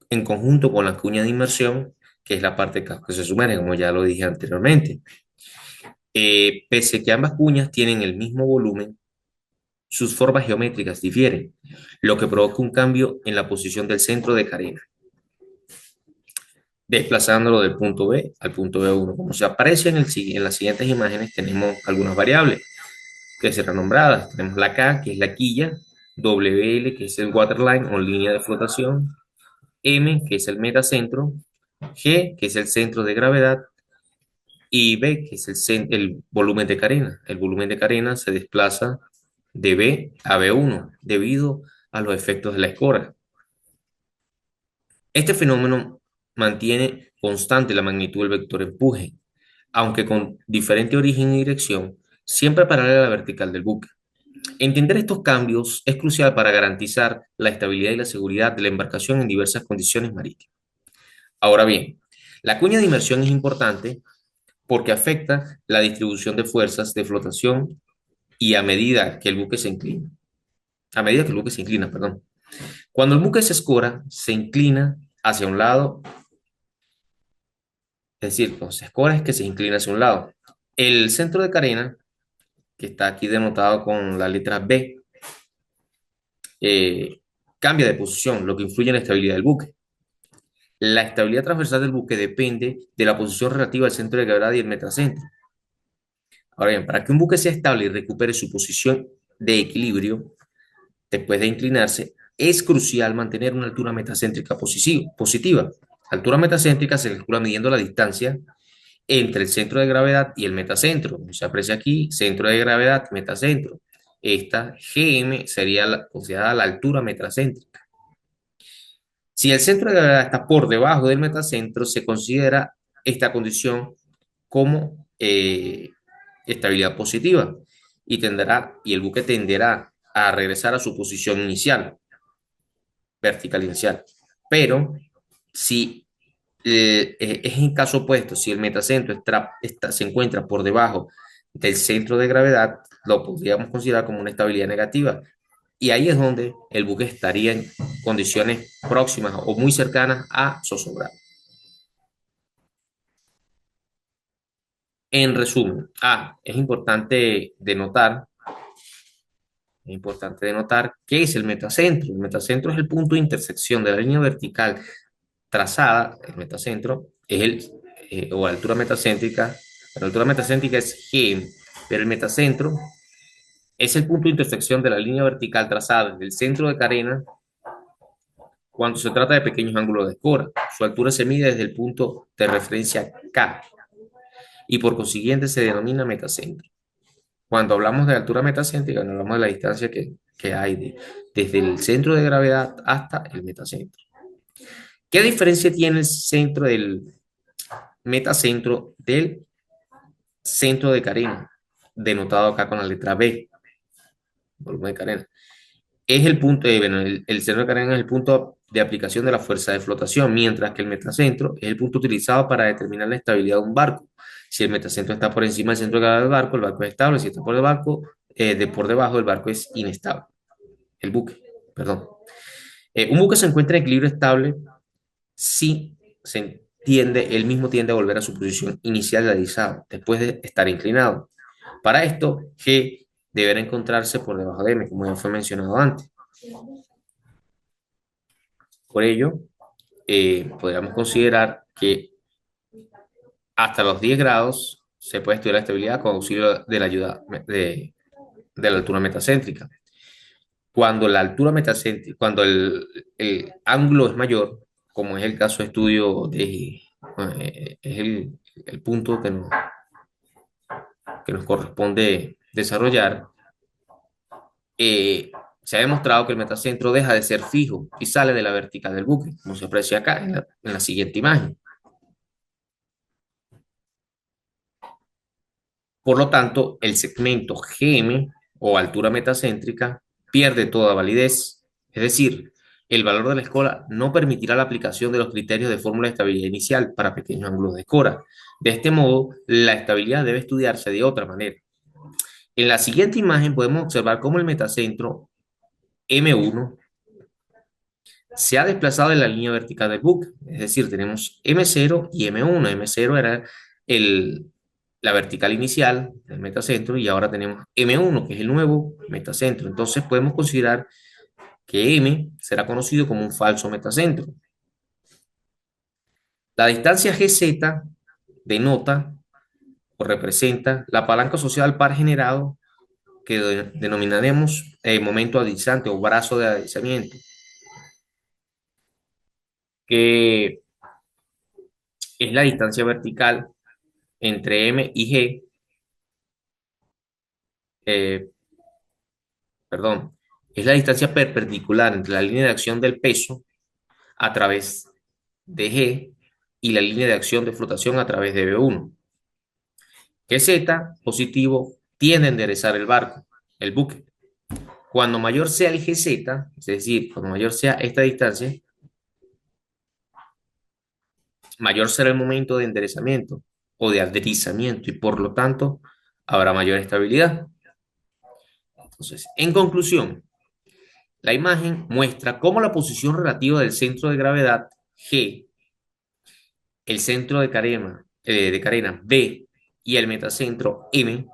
en conjunto con la cuña de inmersión, que es la parte del casco que se sumerge, como ya lo dije anteriormente. Pese que ambas cuñas tienen el mismo volumen, sus formas geométricas difieren, lo que provoca un cambio en la posición del centro de carena, desplazándolo del punto B al punto B1. Como se aparece en las siguientes imágenes, tenemos algunas variables que serán nombradas. Tenemos la K, que es la quilla, WL, que es el waterline o línea de flotación, M, que es el metacentro, G, que es el centro de gravedad, y B, que es el volumen de carena. El volumen de carena se desplaza de B a B1 debido a los efectos de la escora. Este fenómeno mantiene constante la magnitud del vector empuje, aunque con diferente origen y dirección, siempre paralela a la vertical del buque. Entender estos cambios es crucial para garantizar la estabilidad y la seguridad de la embarcación en diversas condiciones marítimas. Ahora bien, la cuña de inmersión es importante porque afecta la distribución de fuerzas de flotación y a medida que el buque se inclina. Perdón. Cuando el buque se escora, se inclina hacia un lado, es decir, cuando se escora es que se inclina hacia un lado. El centro de carena, que está aquí denotado con la letra B, cambia de posición, lo que influye en la estabilidad del buque. La estabilidad transversal del buque depende de la posición relativa al centro de gravedad y el metacentro. Ahora bien, para que un buque sea estable y recupere su posición de equilibrio después de inclinarse, es crucial mantener una altura metacéntrica positiva. La altura metacéntrica se calcula midiendo la distancia entre el centro de gravedad y el metacentro. Como se aprecia aquí, centro de gravedad, metacentro. Esta GM sería considerada la altura metacéntrica. Si el centro de gravedad está por debajo del metacentro, se considera esta condición como estabilidad positiva y el buque tenderá a regresar a su posición inicial, vertical inicial. Pero si es en caso opuesto, si el metacentro se encuentra por debajo del centro de gravedad, lo podríamos considerar como una estabilidad negativa. Y ahí es donde el buque estaría en condiciones próximas o muy cercanas a zozobrar. En resumen, es importante denotar qué es el metacentro. El metacentro es el punto de intersección de la línea vertical trazada, el metacentro, es o altura metacéntrica. La altura metacéntrica es G, pero el metacentro es el punto de intersección de la línea vertical trazada desde el centro de carena cuando se trata de pequeños ángulos de escora. Su altura se mide desde el punto de referencia K y por consiguiente se denomina metacentro. Cuando hablamos de altura metacéntrica, hablamos de la distancia que hay desde el centro de gravedad hasta el metacentro. ¿Qué diferencia tiene el centro del metacentro del centro de carena? Denotado acá con la letra B, volumen de carena. Es el punto, bueno, el centro de carena es el punto de aplicación de la fuerza de flotación, mientras que el metacentro es el punto utilizado para determinar la estabilidad de un barco. Si el metacentro está por encima del centro de gravedad del barco, el barco es estable. Si está por debajo, el barco es inestable. El buque, perdón. Un buque se encuentra en equilibrio estable si él mismo tiende a volver a su posición inicial realizada después de estar inclinado. Para esto, G deberá encontrarse por debajo de M, como ya fue mencionado antes. Por ello, podríamos considerar que hasta los 10 grados se puede estudiar la estabilidad con auxilio de la ayuda de la altura metacéntrica. Cuando la altura metacéntrica, cuando el ángulo es mayor, como es el caso de estudio es el punto que nos corresponde desarrollar, se ha demostrado que el metacentro deja de ser fijo y sale de la vertical del buque, como se aprecia acá en la siguiente imagen. Por lo tanto, el segmento GM o altura metacéntrica pierde toda validez, es decir, el valor de la escora no permitirá la aplicación de los criterios de fórmula de estabilidad inicial para pequeños ángulos de escora. De este modo, la estabilidad debe estudiarse de otra manera. En la siguiente imagen podemos observar cómo el metacentro M1 se ha desplazado en la línea vertical del buque, es decir, tenemos M0 y M1. M0 era la vertical inicial del metacentro y ahora tenemos M1, que es el nuevo metacentro. Entonces podemos considerar que M será conocido como un falso metacentro. La distancia GZ denota o representa la palanca asociada al par generado que denominaremos momento adizante o brazo de adizamiento, que es la distancia vertical entre M y G, es la distancia perpendicular entre la línea de acción del peso a través de G y la línea de acción de flotación a través de B1. Que Z positivo tiende a enderezar el barco, el buque. Cuando mayor sea el GZ, es decir, cuando mayor sea esta distancia, mayor será el momento de enderezamiento o de aderezamiento y por lo tanto habrá mayor estabilidad. Entonces, en conclusión, la imagen muestra cómo la posición relativa del centro de gravedad G, el centro de carena B y el metacentro M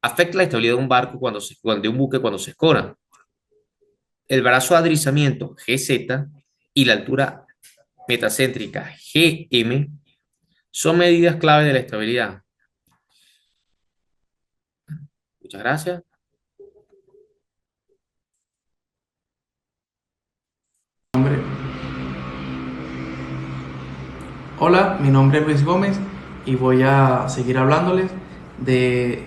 afecta la estabilidad de un barco de un buque cuando se escora. El brazo de aderezamiento GZ y la altura metacéntrica GM son medidas clave de la estabilidad. Muchas gracias. Hola, mi nombre es Luis Gómez y voy a seguir hablándoles de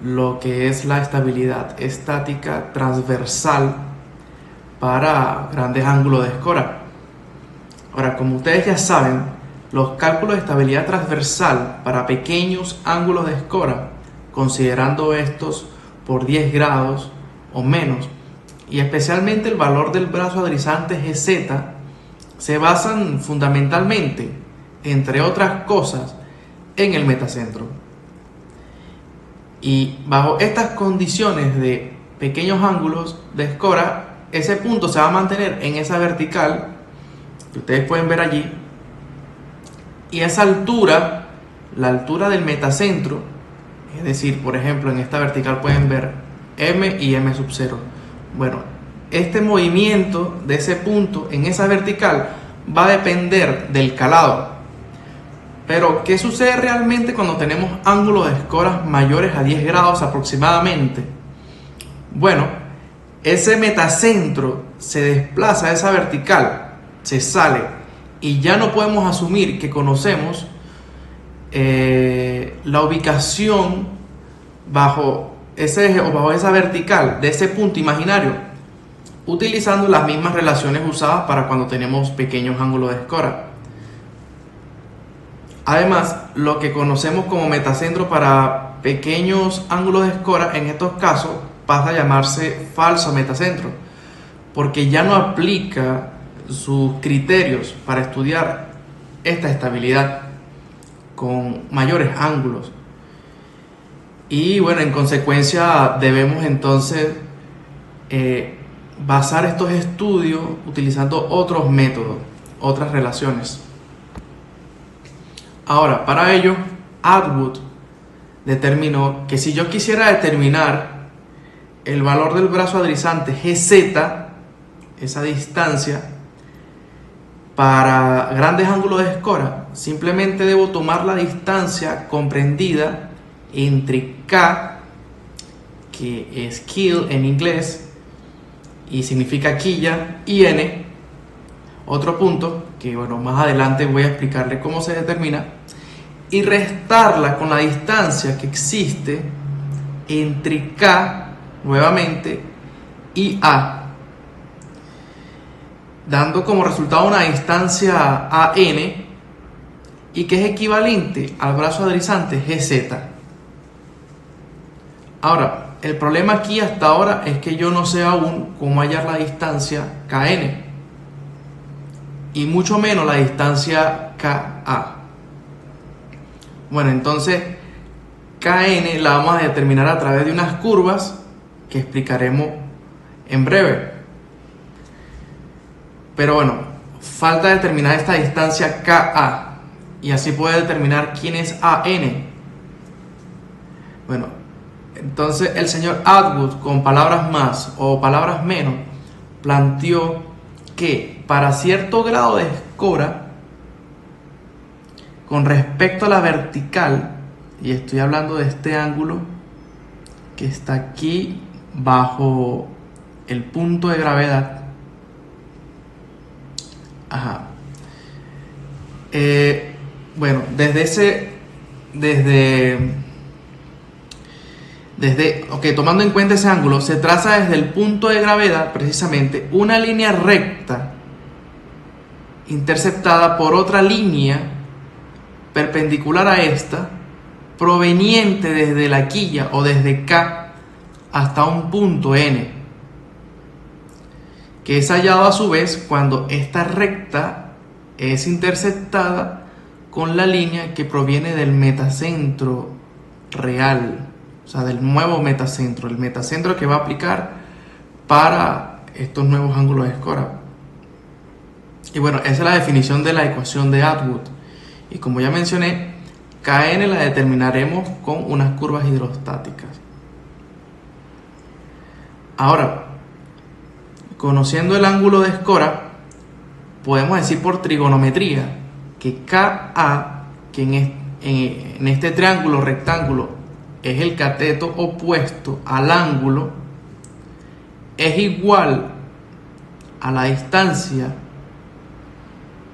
lo que es la estabilidad estática transversal para grandes ángulos de escora. Ahora, como ustedes ya saben, los cálculos de estabilidad transversal para pequeños ángulos de escora, considerando estos por 10 grados o menos, y especialmente el valor del brazo aderezante GZ, se basan fundamentalmente, entre otras cosas, en el metacentro. Y bajo estas condiciones de pequeños ángulos de escora, ese punto se va a mantener en esa vertical que ustedes pueden ver allí, y esa altura, la altura del metacentro, es decir, por ejemplo, en esta vertical pueden ver M y M sub 0. Bueno, este movimiento de ese punto en esa vertical va a depender del calado. Pero, ¿qué sucede realmente cuando tenemos ángulos de escoras mayores a 10 grados aproximadamente? Bueno, ese metacentro se desplaza a esa vertical, se sale, y ya no podemos asumir que conocemos la ubicación bajo ese eje o bajo esa vertical de ese punto imaginario, utilizando las mismas relaciones usadas para cuando tenemos pequeños ángulos de escora. Además, lo que conocemos como metacentro para pequeños ángulos de escora en estos casos pasa a llamarse falso metacentro, porque ya no aplica sus criterios para estudiar esta estabilidad con mayores ángulos. Y bueno, en consecuencia debemos entonces basar estos estudios utilizando otros métodos, otras relaciones. Ahora, para ello, Atwood determinó que si yo quisiera determinar el valor del brazo adrizante GZ, esa distancia, para grandes ángulos de escora, simplemente debo tomar la distancia comprendida entre K, que es kill en inglés y significa quilla, y N, otro punto que bueno, más adelante voy a explicarle cómo se determina, y restarla con la distancia que existe entre K nuevamente y A, dando como resultado una distancia AN y que es equivalente al brazo adrizante GZ. Ahora, el problema aquí hasta ahora es que yo no sé aún cómo hallar la distancia KN y mucho menos la distancia KA. Bueno, entonces KN la vamos a determinar a través de unas curvas que explicaremos en breve. Pero bueno, falta determinar esta distancia KA y así puede determinar quién es AN. Bueno, entonces el señor Atwood, con palabras más o palabras menos, planteó que para cierto grado de escora con respecto a la vertical, y estoy hablando de este ángulo que está aquí bajo el punto de gravedad. Bueno, tomando en cuenta ese ángulo, se traza desde el punto de gravedad precisamente una línea recta interceptada por otra línea perpendicular a esta, proveniente desde la quilla o desde K hasta un punto N, que es hallado a su vez cuando esta recta es interceptada con la línea que proviene del metacentro real, o sea, del nuevo metacentro, el metacentro que va a aplicar para estos nuevos ángulos de escora. Y bueno, esa es la definición de la ecuación de Atwood. Y como ya mencioné, Kn la determinaremos con unas curvas hidrostáticas. Ahora, conociendo el ángulo de escora, podemos decir por trigonometría que Ka, que en este triángulo rectángulo es el cateto opuesto al ángulo, es igual a la distancia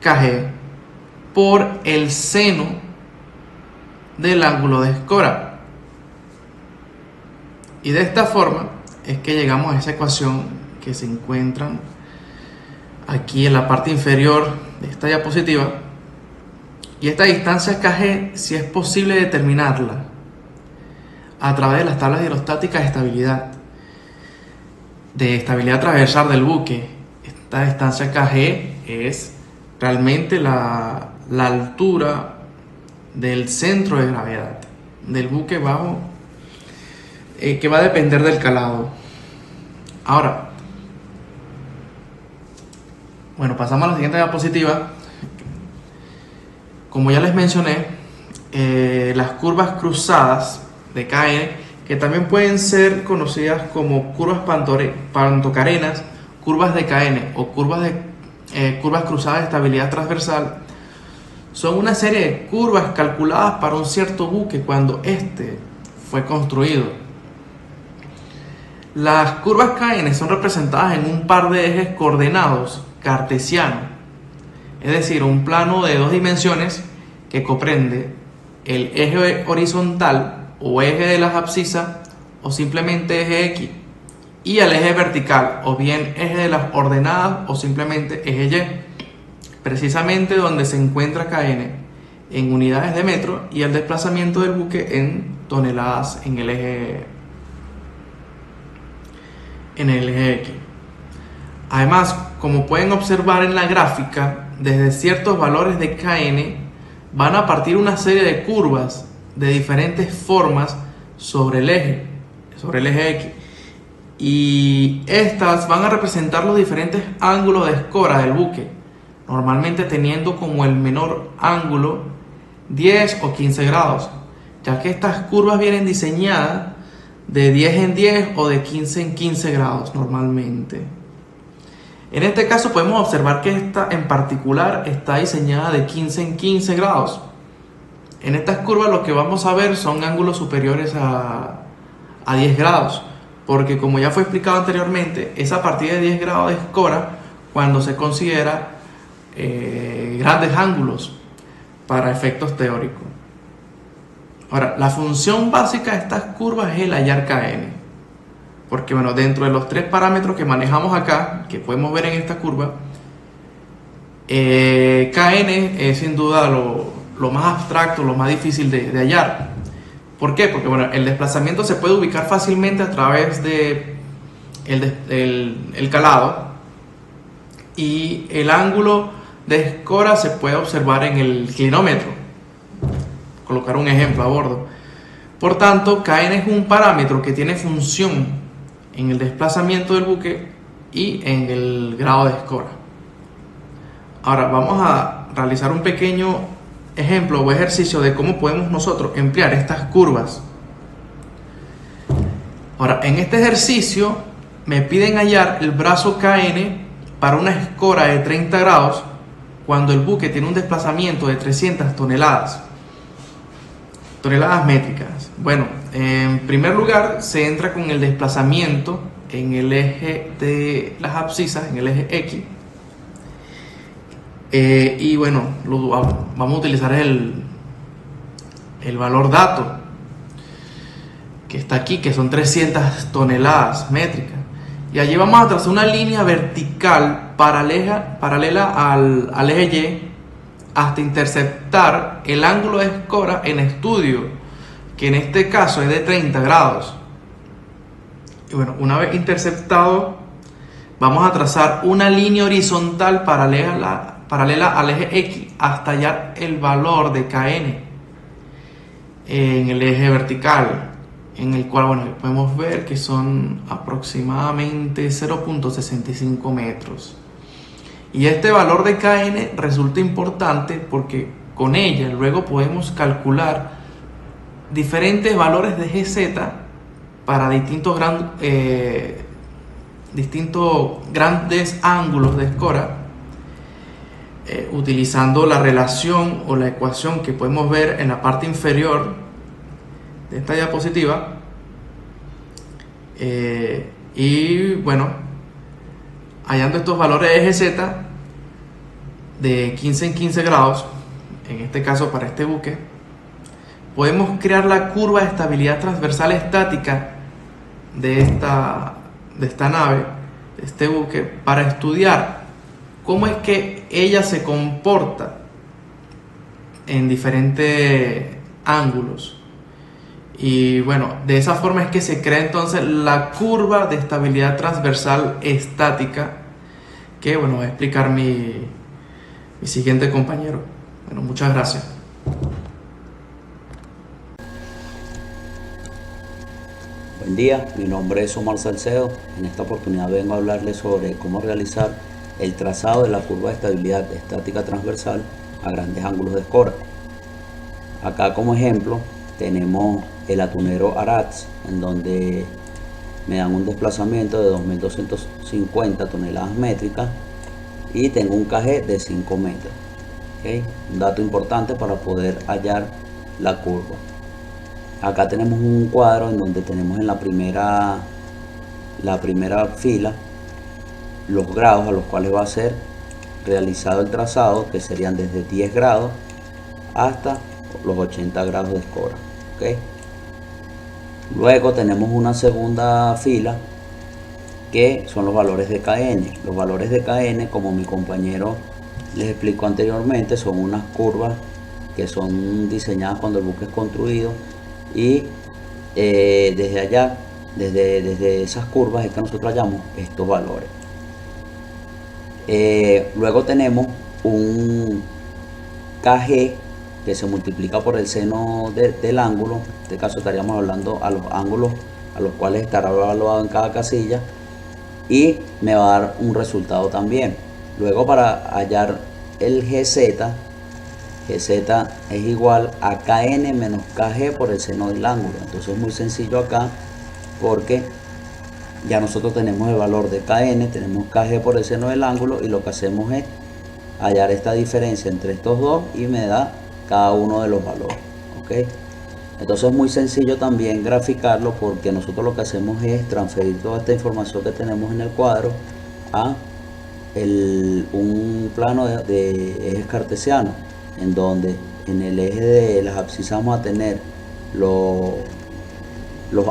Kg por el seno del ángulo de escora. Y de esta forma es que llegamos a esa ecuación que se encuentran aquí en la parte inferior de esta diapositiva. Y esta distancia Kg, si es posible determinarla a través de las tablas hidrostáticas de estabilidad transversal del buque. Esta distancia Kg es realmente la altura del centro de gravedad del buque bajo, que va a depender del calado. Ahora, bueno, pasamos a la siguiente diapositiva. Como ya les mencioné, las curvas cruzadas de Kn, que también pueden ser conocidas como curvas pantocarenas, curvas de Kn o curvas cruzadas de estabilidad transversal, son una serie de curvas calculadas para un cierto buque cuando éste fue construido. Las curvas KN son representadas en un par de ejes coordenados cartesianos, es decir, un plano de 2 dimensiones que comprende el eje horizontal o eje de las abscisas o simplemente eje X, y el eje vertical o bien eje de las ordenadas o simplemente eje Y, precisamente donde se encuentra KN en unidades de metro y el desplazamiento del buque en toneladas en el eje X. Además, como pueden observar en la gráfica, desde ciertos valores de KN van a partir una serie de curvas de diferentes formas sobre el eje X, y estas van a representar los diferentes ángulos de escora del buque, normalmente teniendo como el menor ángulo 10 o 15 grados, ya que estas curvas vienen diseñadas de 10 en 10 o de 15 en 15 grados normalmente. En este caso podemos observar que esta en particular está diseñada de 15 en 15 grados. En estas curvas lo que vamos a ver son ángulos superiores a 10 grados, porque como ya fue explicado anteriormente, es a partir de 10 grados de escora cuando se considera grandes ángulos para efectos teóricos. Ahora, la función básica de estas curvas es el hallar KN, porque bueno, dentro de los 3 parámetros que manejamos acá, que podemos ver en esta curva, KN es sin duda lo más abstracto, lo más difícil de hallar. ¿Por qué? Porque bueno, el desplazamiento se puede ubicar fácilmente a través de el calado, y el ángulo de escora se puede observar en el clinómetro. Colocar un ejemplo a bordo. Por tanto, KN es un parámetro que tiene función en el desplazamiento del buque y en el grado de escora. Ahora vamos a realizar un pequeño ejemplo o ejercicio de cómo podemos nosotros emplear estas curvas. Ahora, en este ejercicio me piden hallar el brazo KN para una escora de 30 grados cuando el buque tiene un desplazamiento de 300 toneladas métricas. Bueno, en primer lugar se entra con el desplazamiento en el eje de las abscisas, en el eje X, y bueno, vamos a utilizar el valor dato que está aquí, que son 300 toneladas métricas, y allí vamos a trazar una línea vertical paralela al eje Y hasta interceptar el ángulo de escora en estudio, que en este caso es de 30 grados. Y bueno, una vez interceptado, vamos a trazar una línea horizontal paralela al eje X hasta hallar el valor de KN en el eje vertical, en el cual bueno, podemos ver que son aproximadamente 0.65 metros. Y este valor de KN resulta importante porque con ella luego podemos calcular diferentes valores de GZ para distintos grandes ángulos de escora, utilizando la relación o la ecuación que podemos ver en la parte inferior de esta diapositiva. Y bueno, hallando estos valores de GZ de 15 en 15 grados, en este caso para este buque, podemos crear la curva de estabilidad transversal estática de esta nave, de este buque, para estudiar cómo es que ella se comporta en diferentes ángulos. Y bueno, de esa forma es que se crea entonces la curva de estabilidad transversal estática, que bueno, va a explicar mi siguiente compañero. Bueno, muchas gracias. Buen día, mi nombre es Omar Salcedo. En esta oportunidad vengo a hablarles sobre cómo realizar el trazado de la curva de estabilidad estática transversal a grandes ángulos de escora. Acá como ejemplo tenemos el atunero Aratz, en donde me dan un desplazamiento de 2.250 toneladas métricas y tengo un KG de 5 metros. ¿ok? Un dato importante para poder hallar la curva. Acá tenemos un cuadro en donde tenemos en la primera fila los grados a los cuales va a ser realizado el trazado, que serían desde 10 grados hasta los 80 grados de escora, ¿ok? Luego tenemos una segunda fila que son los valores de KN. Los valores de KN, como mi compañero les explicó anteriormente, son unas curvas que son diseñadas cuando el buque es construido, y desde allá, desde esas curvas es que nosotros hallamos estos valores. Luego tenemos un KG que se multiplica por el seno del ángulo. En este caso estaríamos hablando a los ángulos a los cuales estará evaluado en cada casilla, y me va a dar un resultado también. Luego, para hallar el GZ es igual a KN menos KG por el seno del ángulo. Entonces es muy sencillo acá, porque ya nosotros tenemos el valor de KN, tenemos KG por el seno del ángulo, y lo que hacemos es hallar esta diferencia entre estos dos y me da cada uno de los valores, ¿ok? Entonces es muy sencillo también graficarlo, porque nosotros lo que hacemos es transferir toda esta información que tenemos en el cuadro a un plano de ejes cartesianos, en donde en el eje de las abscisas vamos a tener los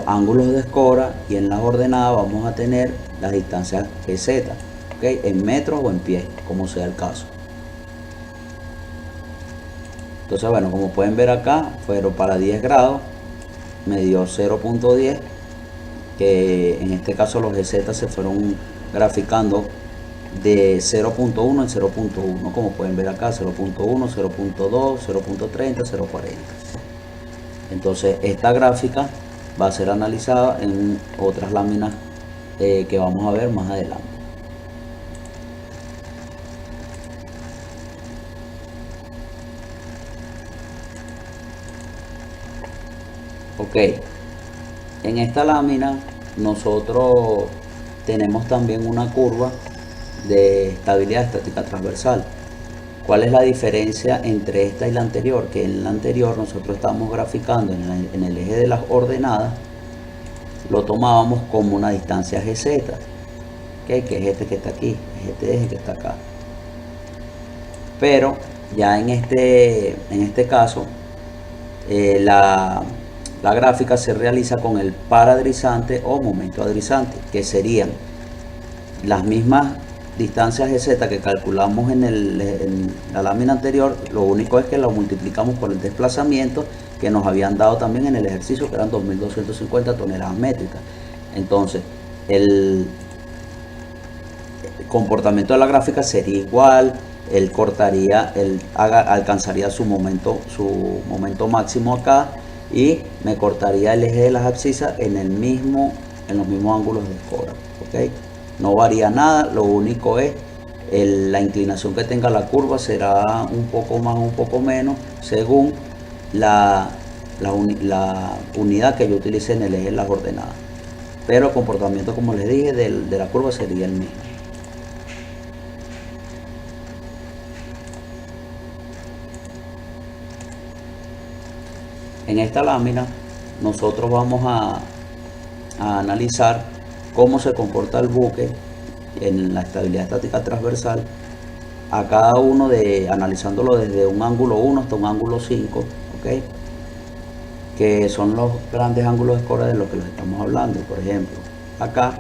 ángulos de escora, y en las ordenadas vamos a tener las distancias GZ, ¿ok? En metros o en pies, como sea el caso. Entonces, bueno, como pueden ver acá, pero para 10 grados me dio 0.10, que en este caso los GZ se fueron graficando de 0.1 en 0.1, como pueden ver acá, 0.1, 0.2, 0.30, 0.40. Entonces esta gráfica va a ser analizada en otras láminas que vamos a ver más adelante. Ok, en esta lámina nosotros tenemos también una curva de estabilidad estática transversal. ¿Cuál es la diferencia entre esta y la anterior? Que en la anterior nosotros estábamos graficando en el eje de las ordenadas, lo tomábamos como una distancia GZ, ¿okay? Que es este que está aquí, es este eje que está acá. Pero ya en este caso, la gráfica se realiza con el par adrizante o momento adrizante, que serían las mismas distancias GZ que calculamos en la lámina anterior. Lo único es que lo multiplicamos por el desplazamiento que nos habían dado también en el ejercicio, que eran 2.250 toneladas métricas. Entonces el comportamiento de la gráfica sería igual. Él alcanzaría su momento máximo acá, y me cortaría el eje de las abscisas en los mismos ángulos de escora, ¿ok? No varía nada, lo único es la inclinación que tenga la curva será un poco más o un poco menos según la unidad que yo utilice en el eje de las ordenadas. Pero el comportamiento, como les dije, de la curva sería el mismo. En esta lámina nosotros vamos a analizar cómo se comporta el buque en la estabilidad estática transversal, a cada uno analizándolo desde un ángulo 1 hasta un ángulo 5, ¿ok? Que son los grandes ángulos de escora de los que les estamos hablando. Por ejemplo, acá,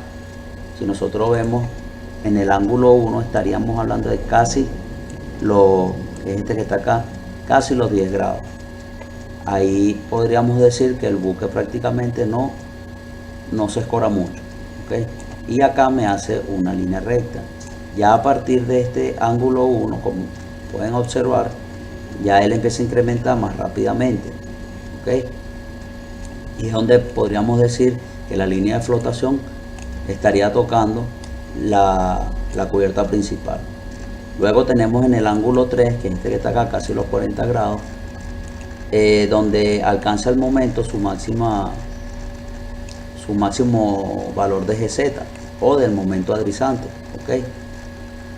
si nosotros vemos en el ángulo 1, estaríamos hablando de casi este que está acá, casi los 10 grados. Ahí podríamos decir que el buque prácticamente no se escora mucho, ¿okay? Y acá me hace una línea recta. Ya a partir de este ángulo 1, como pueden observar, ya él empieza a incrementar más rápidamente, ¿okay? Y es donde podríamos decir que la línea de flotación estaría tocando la cubierta principal. Luego tenemos en el ángulo 3, que es este que está acá, casi los 40 grados, donde alcanza el momento su máximo valor de GZ o del momento adrizante, ¿ok?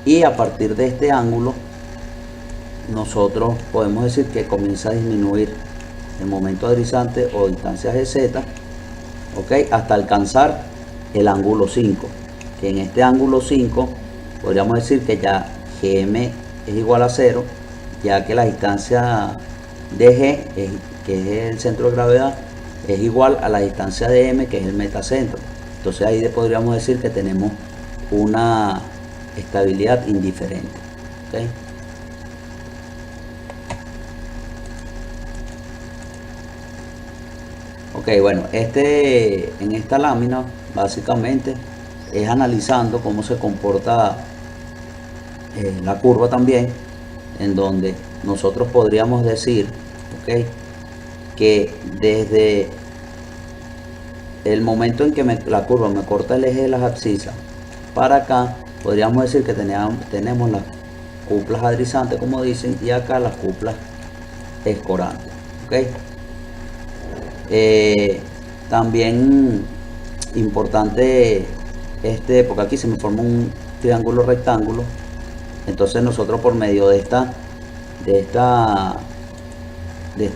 Y a partir de este ángulo nosotros podemos decir que comienza a disminuir el momento adrizante o distancia GZ, ¿ok? Hasta alcanzar el ángulo 5, que en este ángulo 5 podríamos decir que ya GM es igual a 0, ya que la distancia de G, que es el centro de gravedad, es igual a la distancia de M, que es el metacentro. Entonces ahí podríamos decir que tenemos una estabilidad indiferente, ¿okay? Ok, bueno, en esta lámina básicamente es analizando cómo se comporta la curva también, en donde nosotros podríamos decir, ok, que desde el momento en que la curva me corta el eje de las abscisas para acá, podríamos decir que tenemos las cuplas adrizantes, como dicen, y acá las cuplas escorantes, ok. También importante porque aquí se me forma un triángulo rectángulo, entonces nosotros por medio de esta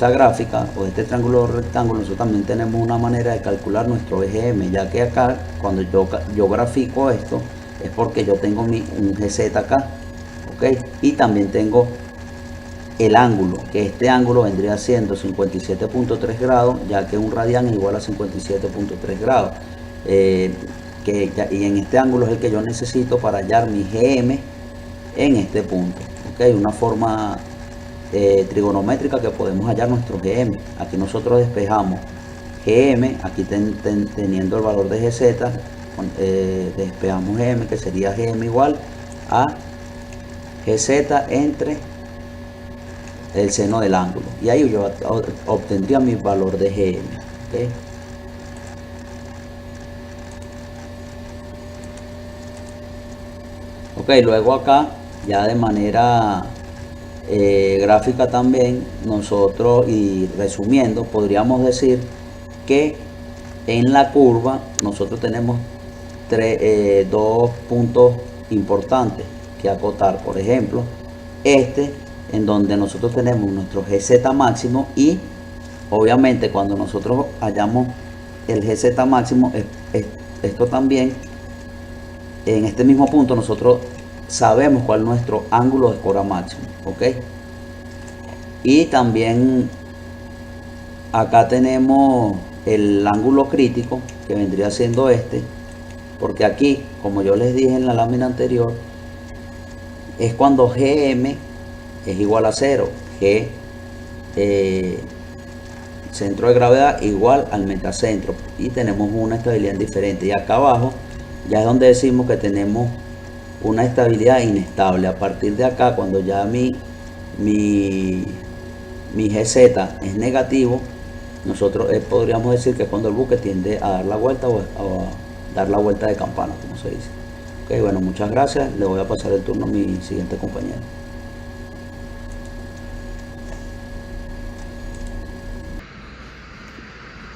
gráfica o de este triángulo rectángulo, nosotros también tenemos una manera de calcular nuestro eje M, ya que acá cuando yo grafico esto es porque yo tengo un GZ acá, ok, y también tengo el ángulo, que este ángulo vendría siendo 57.3 grados, ya que un radián es igual a 57.3 grados, y en este ángulo es el que yo necesito para hallar mi GM en este punto, ok, una forma trigonométrica que podemos hallar nuestro GM. Aquí nosotros despejamos GM, aquí teniendo el valor de GZ, despejamos GM, que sería GM igual a GZ entre el seno del ángulo, y ahí yo obtendría mi valor de GM, ¿okay? Ok, luego acá ya de manera gráfica también nosotros, y resumiendo, podríamos decir que en la curva nosotros tenemos dos puntos importantes que acotar. Por ejemplo, en donde nosotros tenemos nuestro GZ máximo, y obviamente cuando nosotros hallamos el GZ máximo, esto también, en este mismo punto nosotros sabemos cuál es nuestro ángulo de escora máximo, ok. Y también acá tenemos el ángulo crítico, que vendría siendo porque aquí, como yo les dije en la lámina anterior, es cuando GM es igual a 0, G centro de gravedad igual al metacentro, y tenemos una estabilidad diferente. Y acá abajo ya es donde decimos que tenemos una estabilidad inestable. A partir de acá, cuando ya mi GZ es negativo, nosotros podríamos decir que es cuando el buque tiende a dar la vuelta o a dar la vuelta de campana, como se dice. Ok, bueno, muchas gracias. Le voy a pasar el turno a mi siguiente compañero.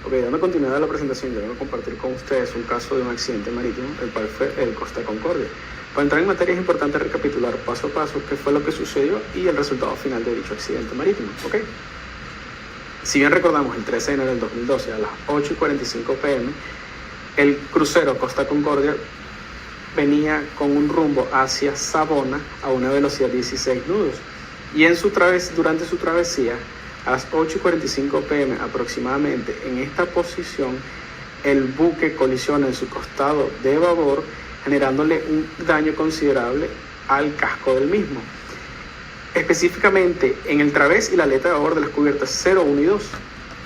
Ok, dando continuidad a la presentación, yo vengo a compartir con ustedes un caso de un accidente marítimo, el cual fue el Costa Concordia. Para entrar en materia es importante recapitular paso a paso qué fue lo que sucedió y el resultado final de dicho accidente marítimo. ¿Ok? Si bien recordamos, el 13 de enero del 2012 a las 8:45 p.m, el crucero Costa Concordia venía con un rumbo hacia Savona a una velocidad de 16 nudos, y durante su travesía, a las 8:45 p.m. aproximadamente, en esta posición, el buque colisiona en su costado de babor, generándole un daño considerable al casco del mismo, específicamente en el través y la aleta de babor de las cubiertas 0, 1 y 2.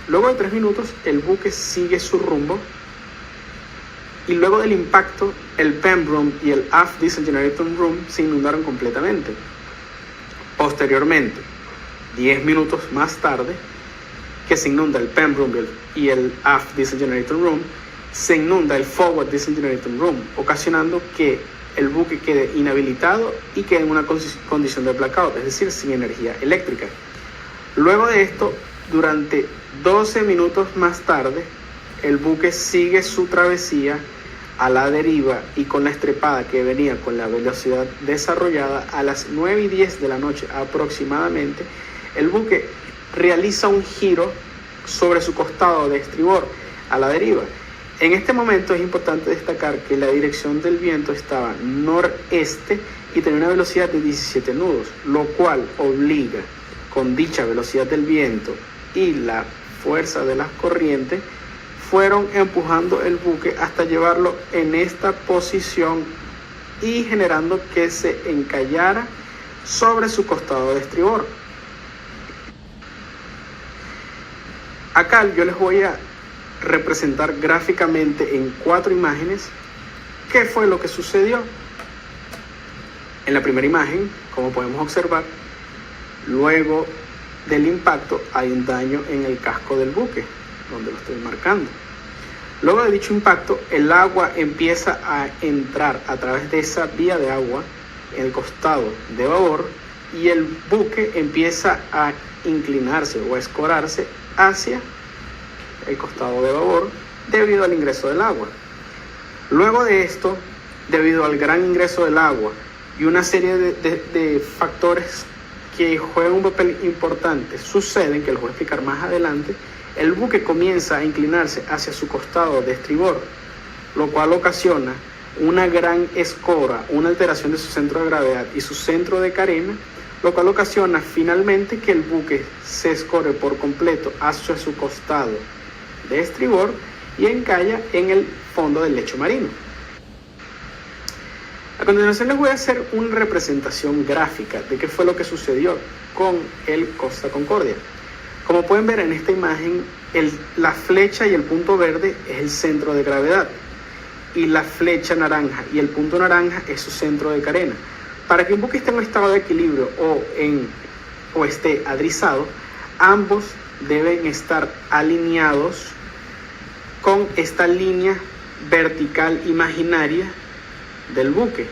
Luego de 3 minutos, el buque sigue su rumbo, y luego del impacto, el PEM Room y el Aft Diesel Generator Room se inundaron completamente. Posteriormente, 10 minutos más tarde, que se inunda el PEM Room y el Aft Diesel Generator Room, se inunda el Forward Diesel Generator Room, ocasionando que el buque quede inhabilitado y quede en una condición de blackout, es decir, sin energía eléctrica. Luego de esto, durante 12 minutos más tarde, el buque sigue su travesía a la deriva y con la estrepada que venía con la velocidad desarrollada, a las 9:10 de la noche aproximadamente, el buque realiza un giro sobre su costado de estribor a la deriva. En este momento es importante destacar que la dirección del viento estaba noreste y tenía una velocidad de 17 nudos, lo cual obliga, con dicha velocidad del viento y la fuerza de las corrientes, fueron empujando el buque hasta llevarlo en esta posición y generando que se encallara sobre su costado de estribor. Acá yo les voy a representar gráficamente en 4 imágenes qué fue lo que sucedió. En la primera imagen, como podemos observar, luego del impacto hay un daño en el casco del buque, donde lo estoy marcando. Luego de dicho impacto, el agua empieza a entrar a través de esa vía de agua en el costado de babor y el buque empieza a inclinarse o a escorarse hacia el costado de babor debido al ingreso del agua. Luego de esto, debido al gran ingreso del agua y una serie de factores que juegan un papel importante suceden, que los voy a explicar más adelante, el buque comienza a inclinarse hacia su costado de estribor, lo cual ocasiona una gran escora, una alteración de su centro de gravedad y su centro de carena, lo cual ocasiona finalmente que el buque se escore por completo hacia su costado de estribor y encalla en el fondo del lecho marino. A continuación les voy a hacer una representación gráfica de qué fue lo que sucedió con el Costa Concordia. Como pueden ver en esta imagen, la flecha y el punto verde es el centro de gravedad y la flecha naranja y el punto naranja es su centro de carena. Para que un buque esté en un estado de equilibrio o esté adrizado, ambos deben estar alineados con esta línea vertical imaginaria del buque.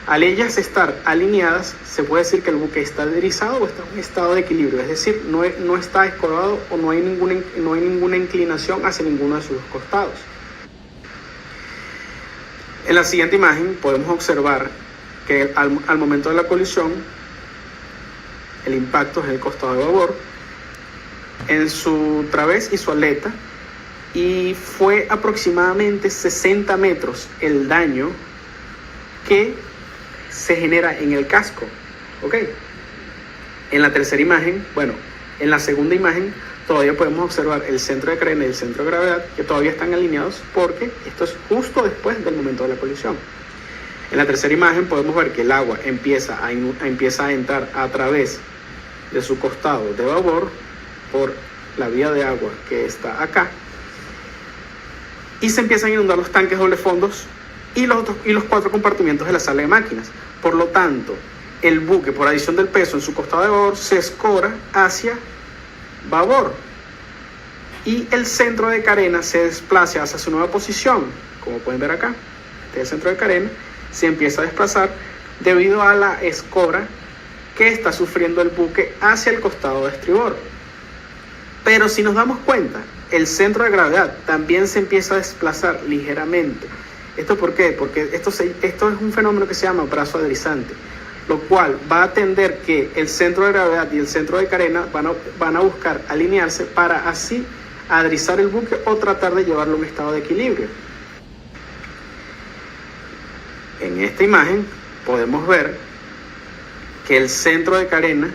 Al ellas estar alineadas, se puede decir que el buque está adrizado o está en un estado de equilibrio, es decir, no está escorado o no hay ninguna inclinación hacia ninguno de sus dos costados. En la siguiente imagen podemos observar que al momento de la colisión, el impacto es en el costado de babor, en su través y su aleta, y fue aproximadamente 60 metros el daño que se genera en el casco. ¿Ok? En la tercera imagen, en la segunda imagen todavía podemos observar el centro de carena y el centro de gravedad que todavía están alineados porque esto es justo después del momento de la colisión. En la tercera imagen podemos ver que el agua empieza a entrar a través de su costado de babor por la vía de agua que está acá y se empiezan a inundar los tanques doble fondos y los 4 compartimientos de la sala de máquinas. Por lo tanto, el buque, por adición del peso en su costado de babor, se escora hacia babor y el centro de carena se desplaza hacia su nueva posición. Como pueden ver acá, este es el centro de carena, se empieza a desplazar debido a la escora que está sufriendo el buque hacia el costado de estribor. Pero si nos damos cuenta, el centro de gravedad también se empieza a desplazar ligeramente. ¿Esto por qué? Porque esto es un fenómeno que se llama brazo adrizante, lo cual va a tender que el centro de gravedad y el centro de carena van a buscar alinearse para así adrizar el buque o tratar de llevarlo a un estado de equilibrio. En esta imagen podemos ver que el centro de carena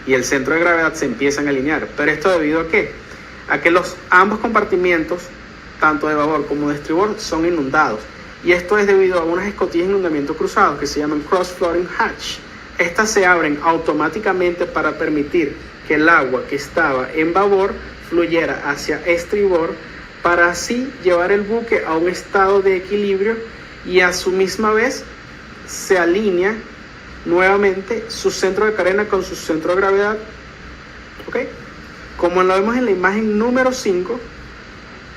y el centro de gravedad se empiezan a alinear. ¿Pero esto debido a qué? A que ambos compartimientos, tanto de babor como de estribor, son inundados. Y esto es debido a unas escotillas de inundamiento cruzados que se llaman cross-flooding hatch. Estas se abren automáticamente para permitir que el agua que estaba en babor fluyera hacia estribor para así llevar el buque a un estado de equilibrio y a su misma vez se alinea nuevamente su centro de carena con su centro de gravedad. ¿Ok? Como lo vemos en la imagen número 5,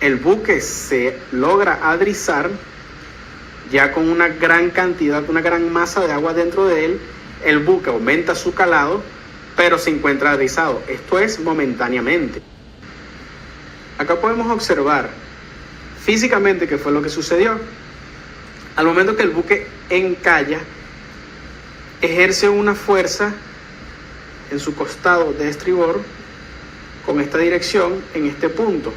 el buque se logra adrizar ya con una gran cantidad, una gran masa de agua dentro de él. El buque aumenta su calado, pero se encuentra adrizado. Esto es momentáneamente. Acá podemos observar físicamente qué fue lo que sucedió. Al momento que el buque encalla, ejerce una fuerza en su costado de estribor con esta dirección en este punto.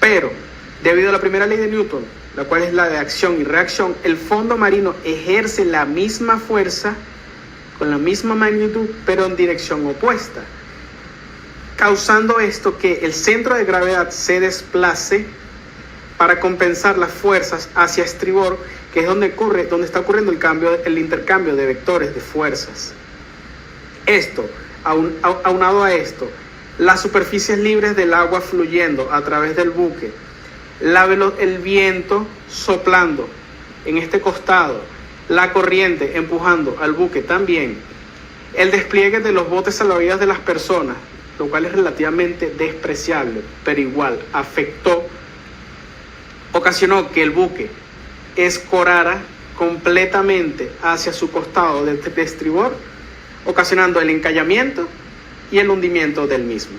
Pero, debido a la primera ley de Newton, la cual es la de acción y reacción, el fondo marino ejerce la misma fuerza con la misma magnitud, pero en dirección opuesta, causando esto que el centro de gravedad se desplace para compensar las fuerzas hacia estribor, que es donde está ocurriendo el intercambio de vectores de fuerzas. Esto, aunado a esto, las superficies libres del agua fluyendo a través del buque, el viento soplando en este costado, la corriente empujando al buque también, el despliegue de los botes salvavidas de las personas, lo cual es relativamente despreciable, pero igual ocasionó que el buque escorara completamente hacia su costado de estribor, ocasionando el encallamiento y el hundimiento del mismo.